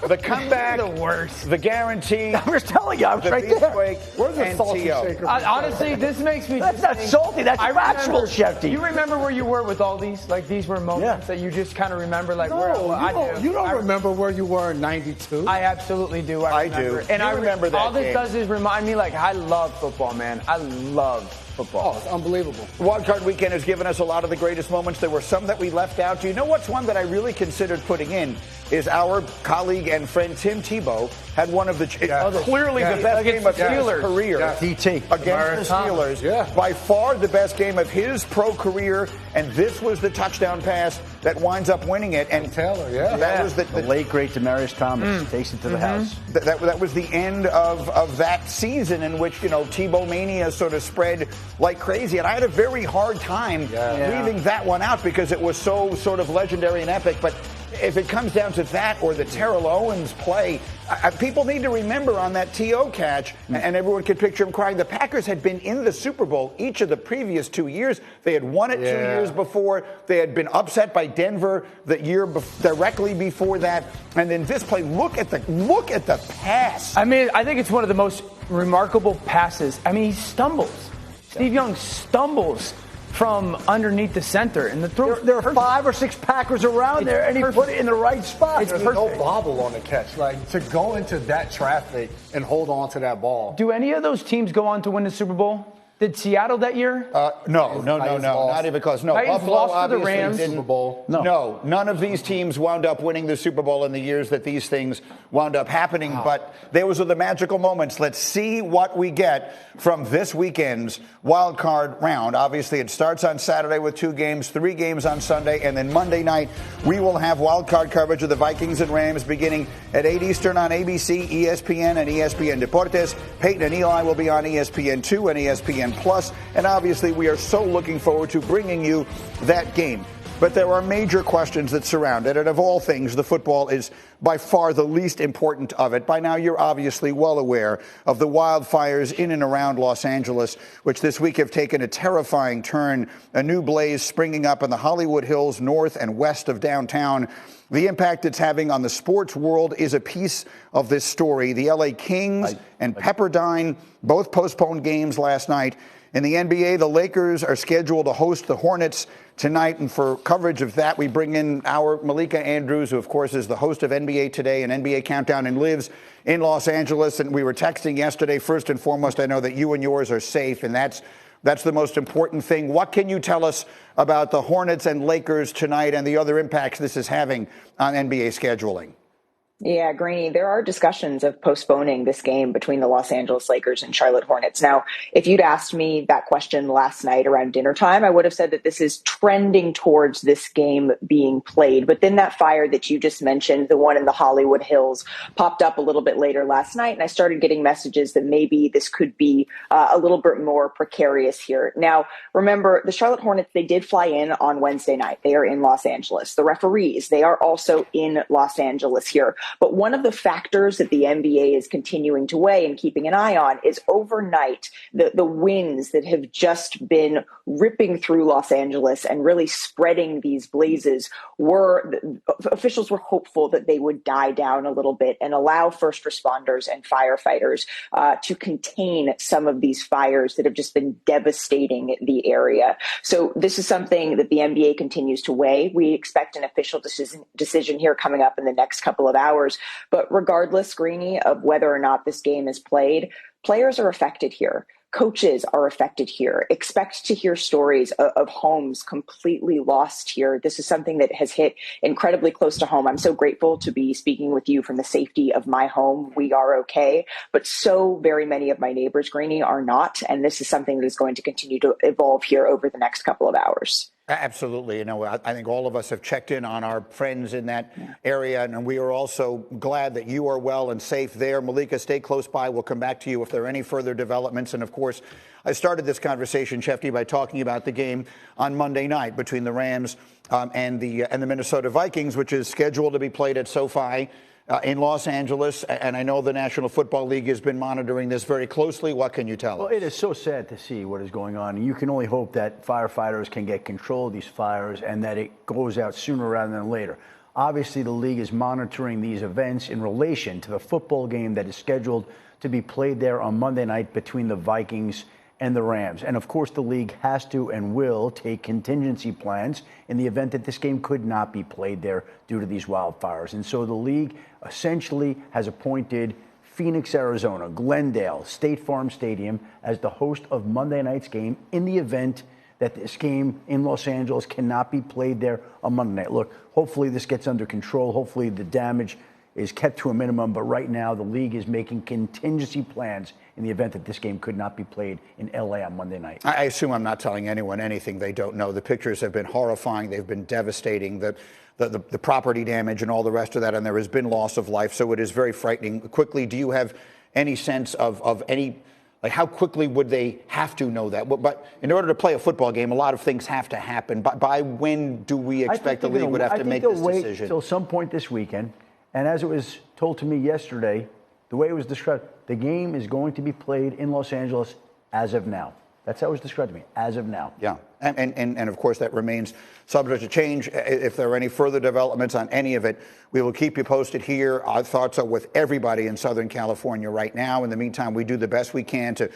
The comeback, the worst. the guarantee. I was telling you, I was the right there. Where's the salty shaker? Honestly, this makes me. That's not salty. That's factual, Shefty. You remember where you were with all these? Like, these were moments that you just kind of remember, like, You don't remember where you were in 92? I absolutely do. I remember. do. And You I remember that all this game. does is remind me, like, I love football, man. I love football. Oh, it's unbelievable. Wild Card Weekend has given us a lot of the greatest moments. There were some that we left out. Do you know what's one that I really considered putting in? Is our colleague and friend Tim Tebow had one of the clearly the best game of his career DT against the Steelers. Yeah. By far the best game of his pro career, and this was the touchdown pass that winds up winning it. And Taylor, that was the late great Demaryius Thomas takes it to the house. That was the end of that season in which, Tebow mania sort of spread like crazy. And I had a very hard time leaving that one out because it was so sort of legendary and epic. But if it comes down to that or the Terrell Owens play, people need to remember on that T.O. catch, and everyone could picture him crying, the Packers had been in the Super Bowl each of the previous 2 years. They had won it 2 years before. They had been upset by Denver the year directly before that. And then this play, look at the pass. I mean, I think it's one of the most remarkable passes. I mean, he stumbles. Steve Young stumbles from underneath the center, and the throw. There are 5 or 6 Packers around there, and he put it in the right spot. There's no bobble on the catch. Like, to go into that traffic and hold on to that ball. Do any of those teams go on to win the Super Bowl? Did Seattle that year? No, not even close. No, Titans Buffalo lost to the obviously Rams. didn't. Super Bowl. No, none of these teams wound up winning the Super Bowl in the years that these things wound up happening. But those are the magical moments. Let's see what we get from this weekend's wild card round. Obviously, it starts on Saturday with 2 games, 3 games on Sunday, and then Monday night we will have wild card coverage of the Vikings and Rams beginning at 8 Eastern on ABC, ESPN, and ESPN Deportes. Peyton and Eli will be on ESPN2 and ESPN Plus, and obviously we are so looking forward to bringing you that game. But there are major questions that surround it, and of all things, the football is by far the least important of it. By now, you're obviously well aware of the wildfires in and around Los Angeles, which this week have taken a terrifying turn, a new blaze springing up in the Hollywood Hills north and west of downtown. The impact it's having on the sports world is a piece of this story. The LA Kings and Pepperdine both postponed games last night. In the NBA, the Lakers are scheduled to host the Hornets tonight, and for coverage of that, we bring in our Malika Andrews, who, of course, is the host of NBA Today and NBA Countdown and lives in Los Angeles. And we were texting yesterday. First and foremost, I know that you and yours are safe, and that's the most important thing. What can you tell us about the Hornets and Lakers tonight and the other impacts this is having on NBA scheduling? Yeah, Greeny, there are discussions of postponing this game between the Los Angeles Lakers and Charlotte Hornets. Now, if you'd asked me that question last night around dinner time, I would have said that this is trending towards this game being played. But then that fire that you just mentioned, the one in the Hollywood Hills, popped up a little bit later last night, and I started getting messages that maybe this could be a little bit more precarious here. Now, remember, the Charlotte Hornets, they did fly in on Wednesday night. They are in Los Angeles. The referees, they are also in Los Angeles here. But one of the factors that the NBA is continuing to weigh and keeping an eye on is overnight, the winds that have just been ripping through Los Angeles and really spreading these blazes officials were hopeful that they would die down a little bit and allow first responders and firefighters to contain some of these fires that have just been devastating the area. So this is something that the NBA continues to weigh. We expect an official decision here coming up in the next couple of hours. But regardless, Greeny, of whether or not this game is played, players are affected here. Coaches are affected here. Expect to hear stories of homes completely lost here. This is something that has hit incredibly close to home. I'm so grateful to be speaking with you from the safety of my home. We are okay. But so very many of my neighbors, Greeny, are not. And this is something that is going to continue to evolve here over the next couple of hours. Absolutely. I think all of us have checked in on our friends in that area, and we are also glad that you are well and safe there. Malika, stay close by. We'll come back to you if there are any further developments. And, of course, I started this conversation, Shefty, by talking about the game on Monday night between the Rams and the Minnesota Vikings, which is scheduled to be played at SoFi in Los Angeles. And I know the National Football League has been monitoring this very closely. What can you tell us? Well, it is so sad to see what is going on. You can only hope that firefighters can get control of these fires and that it goes out sooner rather than later. Obviously, the league is monitoring these events in relation to the football game that is scheduled to be played there on Monday night between the Vikings and the Rams. And, of course, the league has to and will take contingency plans in the event that this game could not be played there due to these wildfires. And so the league essentially has appointed Phoenix, Arizona, Glendale, State Farm Stadium as the host of Monday night's game in the event that this game in Los Angeles cannot be played there on Monday night. Look, hopefully this gets under control. Hopefully the damage is kept to a minimum. But right now, the league is making contingency plans in the event that this game could not be played in L.A. on Monday night. I assume I'm not telling anyone anything they don't know. The pictures have been horrifying. They've been devastating. The property damage and all the rest of that, and there has been loss of life. So it is very frightening. Quickly, do you have any sense of any, like how quickly would they have to know that? But in order to play a football game, a lot of things have to happen. By when do we expect the league would have to make this decision? Wait until some point this weekend. And as it was told to me yesterday, the way it was described, the game is going to be played in Los Angeles as of now. That's how it was described to me, as of now. Yeah, and of course that remains subject to change. If there are any further developments on any of it, we will keep you posted here. Our thoughts are with everybody in Southern California right now. In the meantime, we do the best we can to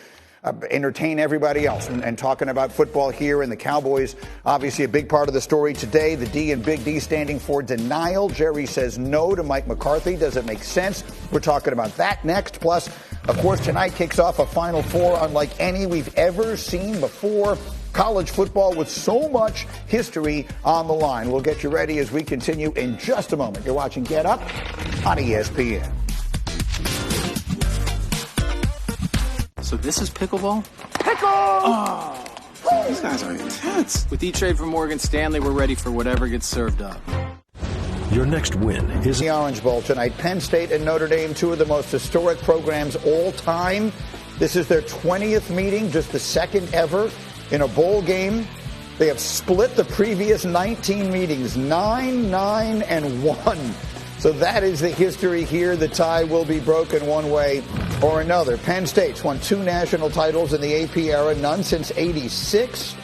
entertain everybody else and talking about football here. And the Cowboys, obviously a big part of the story today. The D and Big D standing for denial. Jerry says no to Mike McCarthy. Does it make sense? We're talking about that next. Plus, of course, tonight kicks off a Final Four unlike any we've ever seen before. College football with so much history on the line. We'll get you ready as we continue in just a moment. You're watching Get Up on ESPN. So this is pickleball? Pickle! Oh, these guys are intense. With E-Trade from Morgan Stanley, we're ready for whatever gets served up. Your next win is the Orange Bowl tonight. Penn State and Notre Dame, two of the most historic programs all time. This is their 20th meeting, just the second ever in a bowl game. They have split the previous 19 meetings, 9, and 1. So that is the history here. The tie will be broken one way or another. Penn State's won 2 national titles in the AP era, none since '86.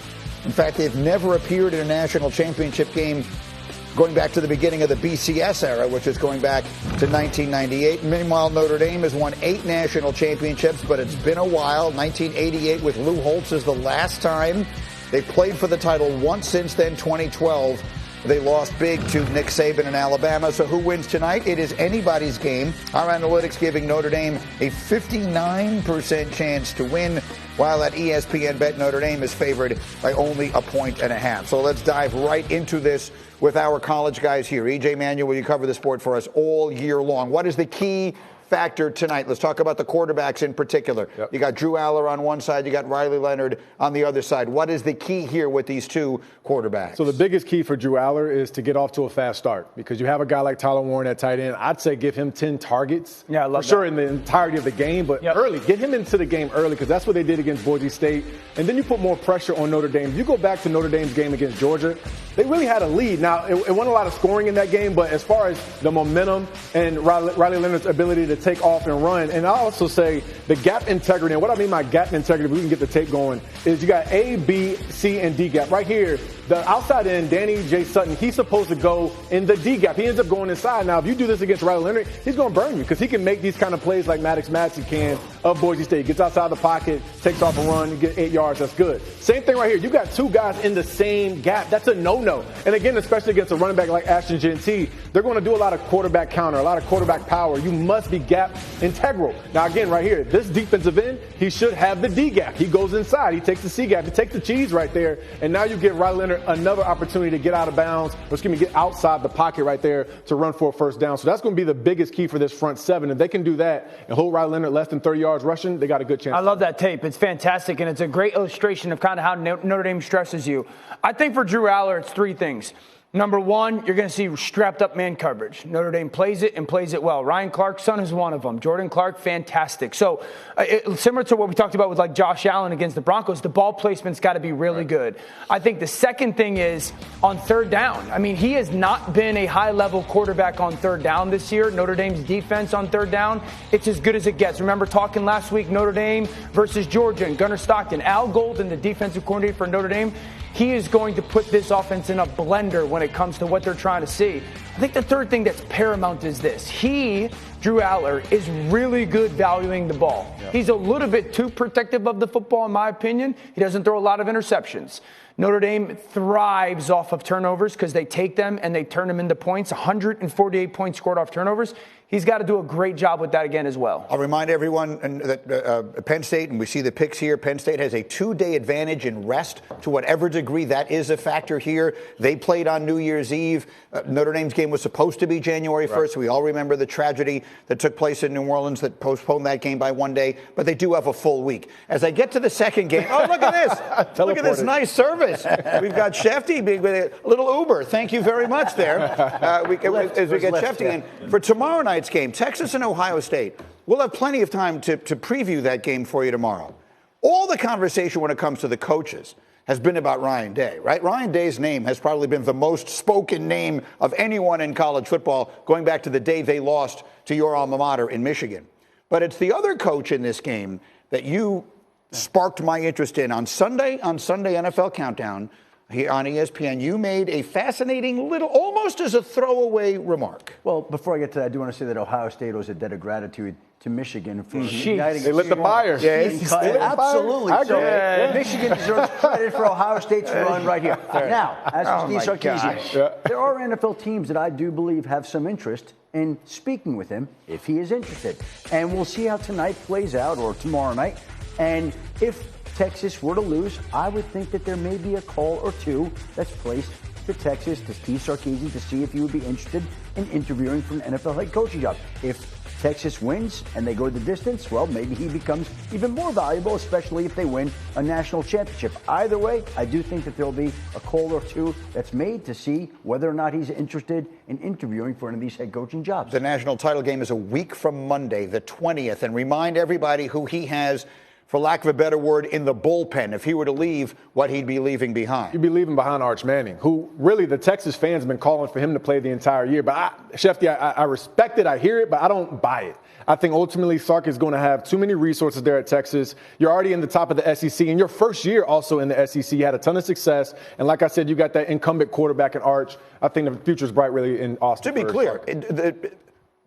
In fact, they've never appeared in a national championship game going back to the beginning of the BCS era, which is going back to 1998. Meanwhile, Notre Dame has won 8 national championships, but it's been a while. 1988 with Lou Holtz is the last time. They've played for the title once since then, 2012. They lost big to Nick Saban in Alabama. So who wins tonight? It is anybody's game. Our analytics giving Notre Dame a 59% chance to win, while at ESPN Bet Notre Dame is favored by only 1.5. So let's dive right into this with our college guys here. EJ Manuel, you cover the sport for us all year long. What is the key factor tonight? Let's talk about the quarterbacks in particular. Yep. You got Drew Aller on one side, you got Riley Leonard on the other side. What is the key here with these two quarterbacks? So the biggest key for Drew Aller is to get off to a fast start, because you have a guy like Tyler Warren at tight end. I'd say give him 10 targets. Yeah, I love for sure in the entirety of the game, but early. Get him into the game early, because that's what they did against Boise State. And then you put more pressure on Notre Dame. You go back to Notre Dame's game against Georgia, they really had a lead. Now, it wasn't a lot of scoring in that game, but as far as the momentum and Riley Leonard's ability to take off and run, and I also say the gap integrity, and what I mean by gap integrity, if we can get the tape going, is you got A, B, C, and D gap. Right here, the outside end, Danny J. Sutton, he's supposed to go in the D gap. He ends up going inside. Now, if you do this against Riley Leonard, he's going to burn you, because he can make these kind of plays like Maddox Madsen can of Boise State. Gets outside the pocket, takes off a run, you get 8 yards, that's good. Same thing right here. You got two guys in the same gap. That's a no-no. And again, especially against a running back like Ashton Gentil, they're going to do a lot of quarterback counter, a lot of quarterback power. You must be gap integral. Now, again, right here, this defensive end, he should have the D gap. He goes inside. He takes the C gap. He takes the cheese right there. And now you give Riley Leonard Leonard another opportunity to get out of bounds, get outside the pocket right there to run for a first down. So that's going to be the biggest key for this front seven. If they can do that and hold Riley Leonard less than 30 yards rushing, they got a good chance. I love that tape. It's fantastic, and it's a great illustration of kind of how Notre Dame stresses you. I think for Drew Aller, it's three things. Number one, you're going to see strapped-up man coverage. Notre Dame plays it and plays it well. Ryan Clark's son is one of them. Jordan Clark, fantastic. So similar to what we talked about with like Josh Allen against the Broncos, the ball placement's got to be really good. I think the second thing is on third down. I mean, he has not been a high-level quarterback on third down this year. Notre Dame's defense on third down, it's as good as it gets. Remember talking last week, Notre Dame versus Georgia and Gunnar Stockton. Al Golden, the defensive coordinator for Notre Dame, he is going to put this offense in a blender when it comes to what they're trying to see. I think the third thing that's paramount is this. Drew Aller, is really good valuing the ball. Yep. He's a little bit too protective of the football, in my opinion. He doesn't throw a lot of interceptions. Notre Dame thrives off of turnovers because they take them and they turn them into points. 148 points scored off turnovers. He's got to do a great job with that again as well. I'll remind everyone that Penn State, and we see the picks here, Penn State has a 2-day advantage in rest to whatever degree that is a factor here. They played on New Year's Eve. Notre Dame's game was supposed to be January 1st. Right. We all remember the tragedy that took place in New Orleans that postponed that game by 1 day, but they do have a full week. As I get to the second game, oh, look at this. Look at this nice service. We've got Shefty being with a little Uber. Thank you very much there. As we get Shefty in. For tomorrow night's game, Texas and Ohio State, we'll have plenty of time to preview that game for you tomorrow. All the conversation when it comes to the coaches has been about Ryan Day, right? Ryan Day's name has probably been the most spoken name of anyone in college football going back to the day they lost to your alma mater in Michigan. But it's the other coach in this game that you sparked my interest in. On Sunday NFL Countdown here on ESPN, you made a fascinating little, almost as a throwaway remark. Well, before I get to that, I do want to say that Ohio State owes a debt of gratitude to Michigan for uniting. They lit the fire. Absolutely. So Michigan deserves credit for Ohio State's run right here. Now, as for Steve Sarkisian, there are NFL teams that I do believe have some interest in speaking with him if he is interested. And we'll see how tonight plays out, or tomorrow night. And if Texas were to lose, I would think that there may be a call or two that's placed to Texas, to Steve Sarkisian, to see if he would be interested in interviewing for an NFL head coaching job. If Texas wins and they go the distance, well, maybe he becomes even more valuable, especially if they win a national championship. Either way, I do think that there'll be a call or two that's made to see whether or not he's interested in interviewing for one of these head coaching jobs. The national title game is a week from Monday, the 20th, and remind everybody who he has, for lack of a better word, in the bullpen. If he were to leave, what he'd be leaving behind. He'd be leaving behind Arch Manning, who really the Texas fans have been calling for him to play the entire year. But Shefty, I respect it, I hear it, but I don't buy it. I think ultimately Sark is going to have too many resources there at Texas. You're already in the top of the SEC. In your first year also in the SEC, you had a ton of success. And like I said, you got that incumbent quarterback in Arch. I think the future's bright really in Austin. To be clear,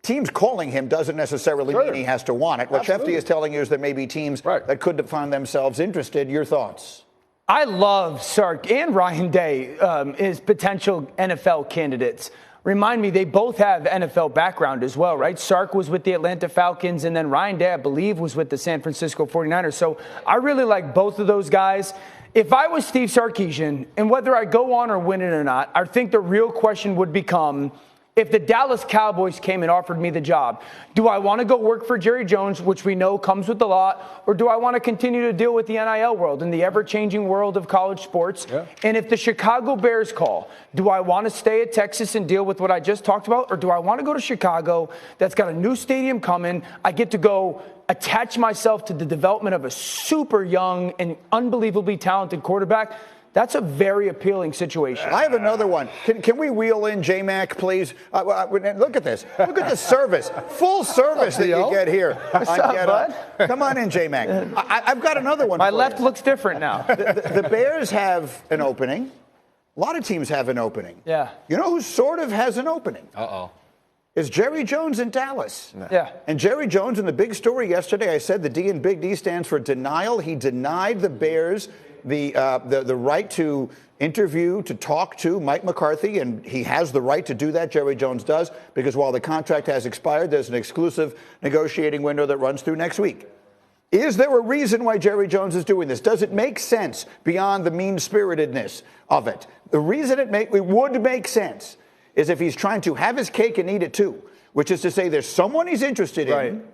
teams calling him doesn't necessarily mean he has to want it. What Shefty is telling you is there may be teams that could find themselves interested. Your thoughts? I love Sark and Ryan Day as potential NFL candidates. Remind me, they both have NFL background as well, right? Sark was with the Atlanta Falcons, and then Ryan Day, I believe, was with the San Francisco 49ers. So I really like both of those guys. If I was Steve Sarkisian, and whether I go on or win it or not, I think the real question would become, if the Dallas Cowboys came and offered me the job, do I want to go work for Jerry Jones, which we know comes with the lot, or do I want to continue to deal with the NIL world and the ever-changing world of college sports? Yeah. And if the Chicago Bears call, do I want to stay at Texas and deal with what I just talked about, or do I want to go to Chicago that's got a new stadium coming? I get to go attach myself to the development of a super young and unbelievably talented quarterback. That's a very appealing situation. I have another one. Can we wheel in J-Mac, please? Look at this. Look at the service. Full service that you get here. What's up, bud? Come on in, J-Mac. I've got another one. My left looks different now. The Bears have an opening. A lot of teams have an opening. Yeah. You know who sort of has an opening? Is Jerry Jones in Dallas. Yeah. And Jerry Jones, in the big story yesterday, I said the D in Big D stands for denial. He denied the Bears the right to interview, to talk to Mike McCarthy, and he has the right to do that, Jerry Jones does, because while the contract has expired, there's an exclusive negotiating window that runs through next week. Is there a reason why Jerry Jones is doing this? Does it make sense beyond the mean-spiritedness of it? The reason it would make sense is if he's trying to have his cake and eat it too, which is to say there's someone he's interested in,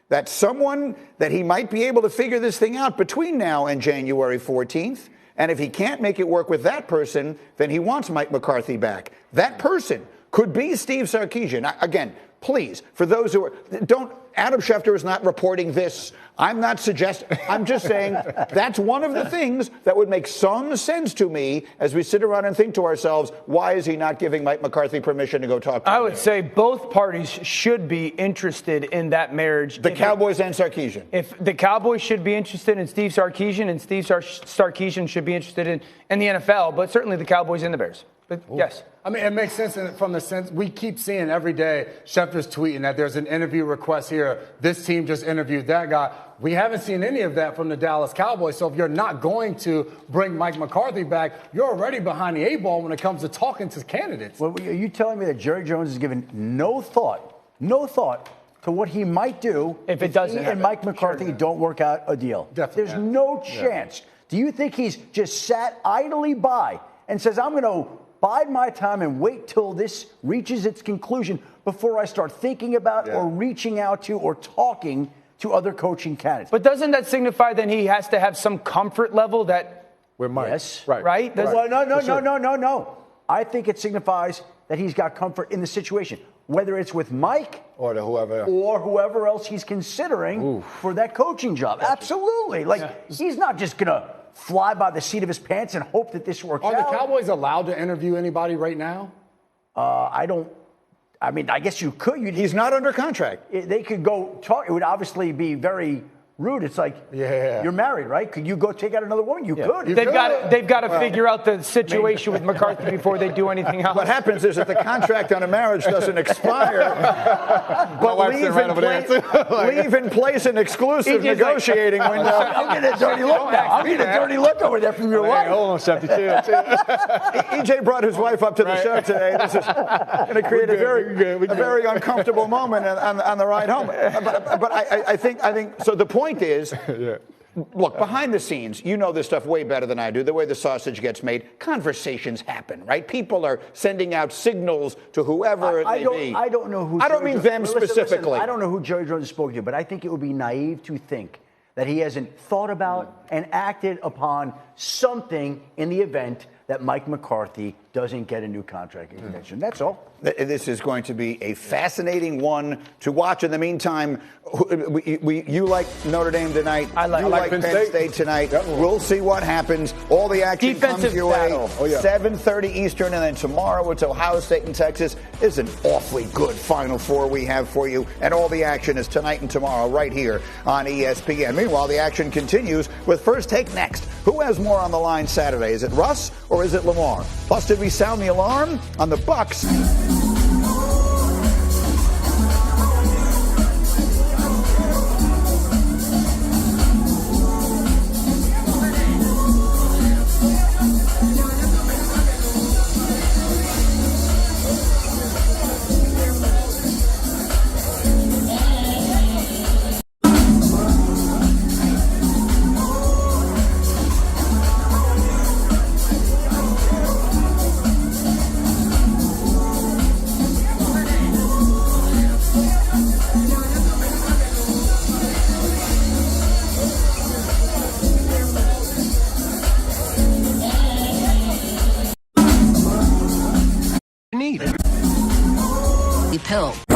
that's someone that he might be able to figure this thing out between now and January 14th. And if he can't make it work with that person, then he wants Mike McCarthy back. That person could be Steve Sarkisian. Again, please, for those who Adam Schefter is not reporting this. I'm not suggesting. I'm just saying that's one of the things that would make some sense to me as we sit around and think to ourselves, why is he not giving Mike McCarthy permission to go talk to him? I would say both parties should be interested in that marriage. The Cowboys and Sarkisian. If the Cowboys should be interested in Steve Sarkisian, and Steve Sarkisian should be interested in the NFL, but certainly the Cowboys and the Bears. But yes. I mean, it makes sense from the sense we keep seeing every day Schefter's tweeting that there's an interview request here. This team just interviewed that guy. We haven't seen any of that from the Dallas Cowboys. So if you're not going to bring Mike McCarthy back, you're already behind the eight ball when it comes to talking to candidates. Well, are you telling me that Jerry Jones has given no thought to what he might do if it doesn't he and Mike McCarthy don't work out a deal? Definitely. There's no chance. Do you think he's just sat idly by and says, I'm going to bide my time and wait till this reaches its conclusion before I start thinking about or reaching out to or talking to other coaching candidates? But doesn't that signify then he has to have some comfort level that we're Mike? Yes. Right? Well, no. I think it signifies that he's got comfort in the situation, whether it's with Mike or whoever else he's considering for that coaching job. Absolutely. He's not just going to fly by the seat of his pants and hope that this works out. Are the Cowboys allowed to interview anybody right now? I guess you could. He's not under contract. They could go talk. It would obviously be very rude. It's like, you're married, right? Could you go take out another woman? You could. They've got to figure out the situation with McCarthy before they do anything else. What happens is that the contract on a marriage doesn't expire, but leave in place an exclusive negotiating window. I'm getting a dirty look now. I'm getting a dirty look over there from your wife. Hold on, Shefty, chill. EJ brought his wife up to the show today. This is going to create a very uncomfortable moment on the ride home. But I think so. The point is, look, behind the scenes, you know this stuff way better than I do, the way the sausage gets made. Conversations happen, right? People are sending out signals to whoever it may be. I don't know who. I don't mean them specifically. Listen, I don't know who Jerry Jones spoke to, but I think it would be naive to think that he hasn't thought about and acted upon something in the event that Mike McCarthy doesn't get a new contract extension. That's all. This is going to be a fascinating one to watch. In the meantime, you like Notre Dame tonight. I like Penn State tonight. Yep. We'll see what happens. All the action Defensive comes your battle. way. 7:30 Eastern, and then tomorrow it's Ohio State and Texas. It's an awfully good Final Four we have for you, and all the action is tonight and tomorrow right here on ESPN. Meanwhile, the action continues with First Take next. Who has more on the line Saturday? Is it Russ or is it Lamar? Plus, did we sound the alarm on the Bucks? Pill.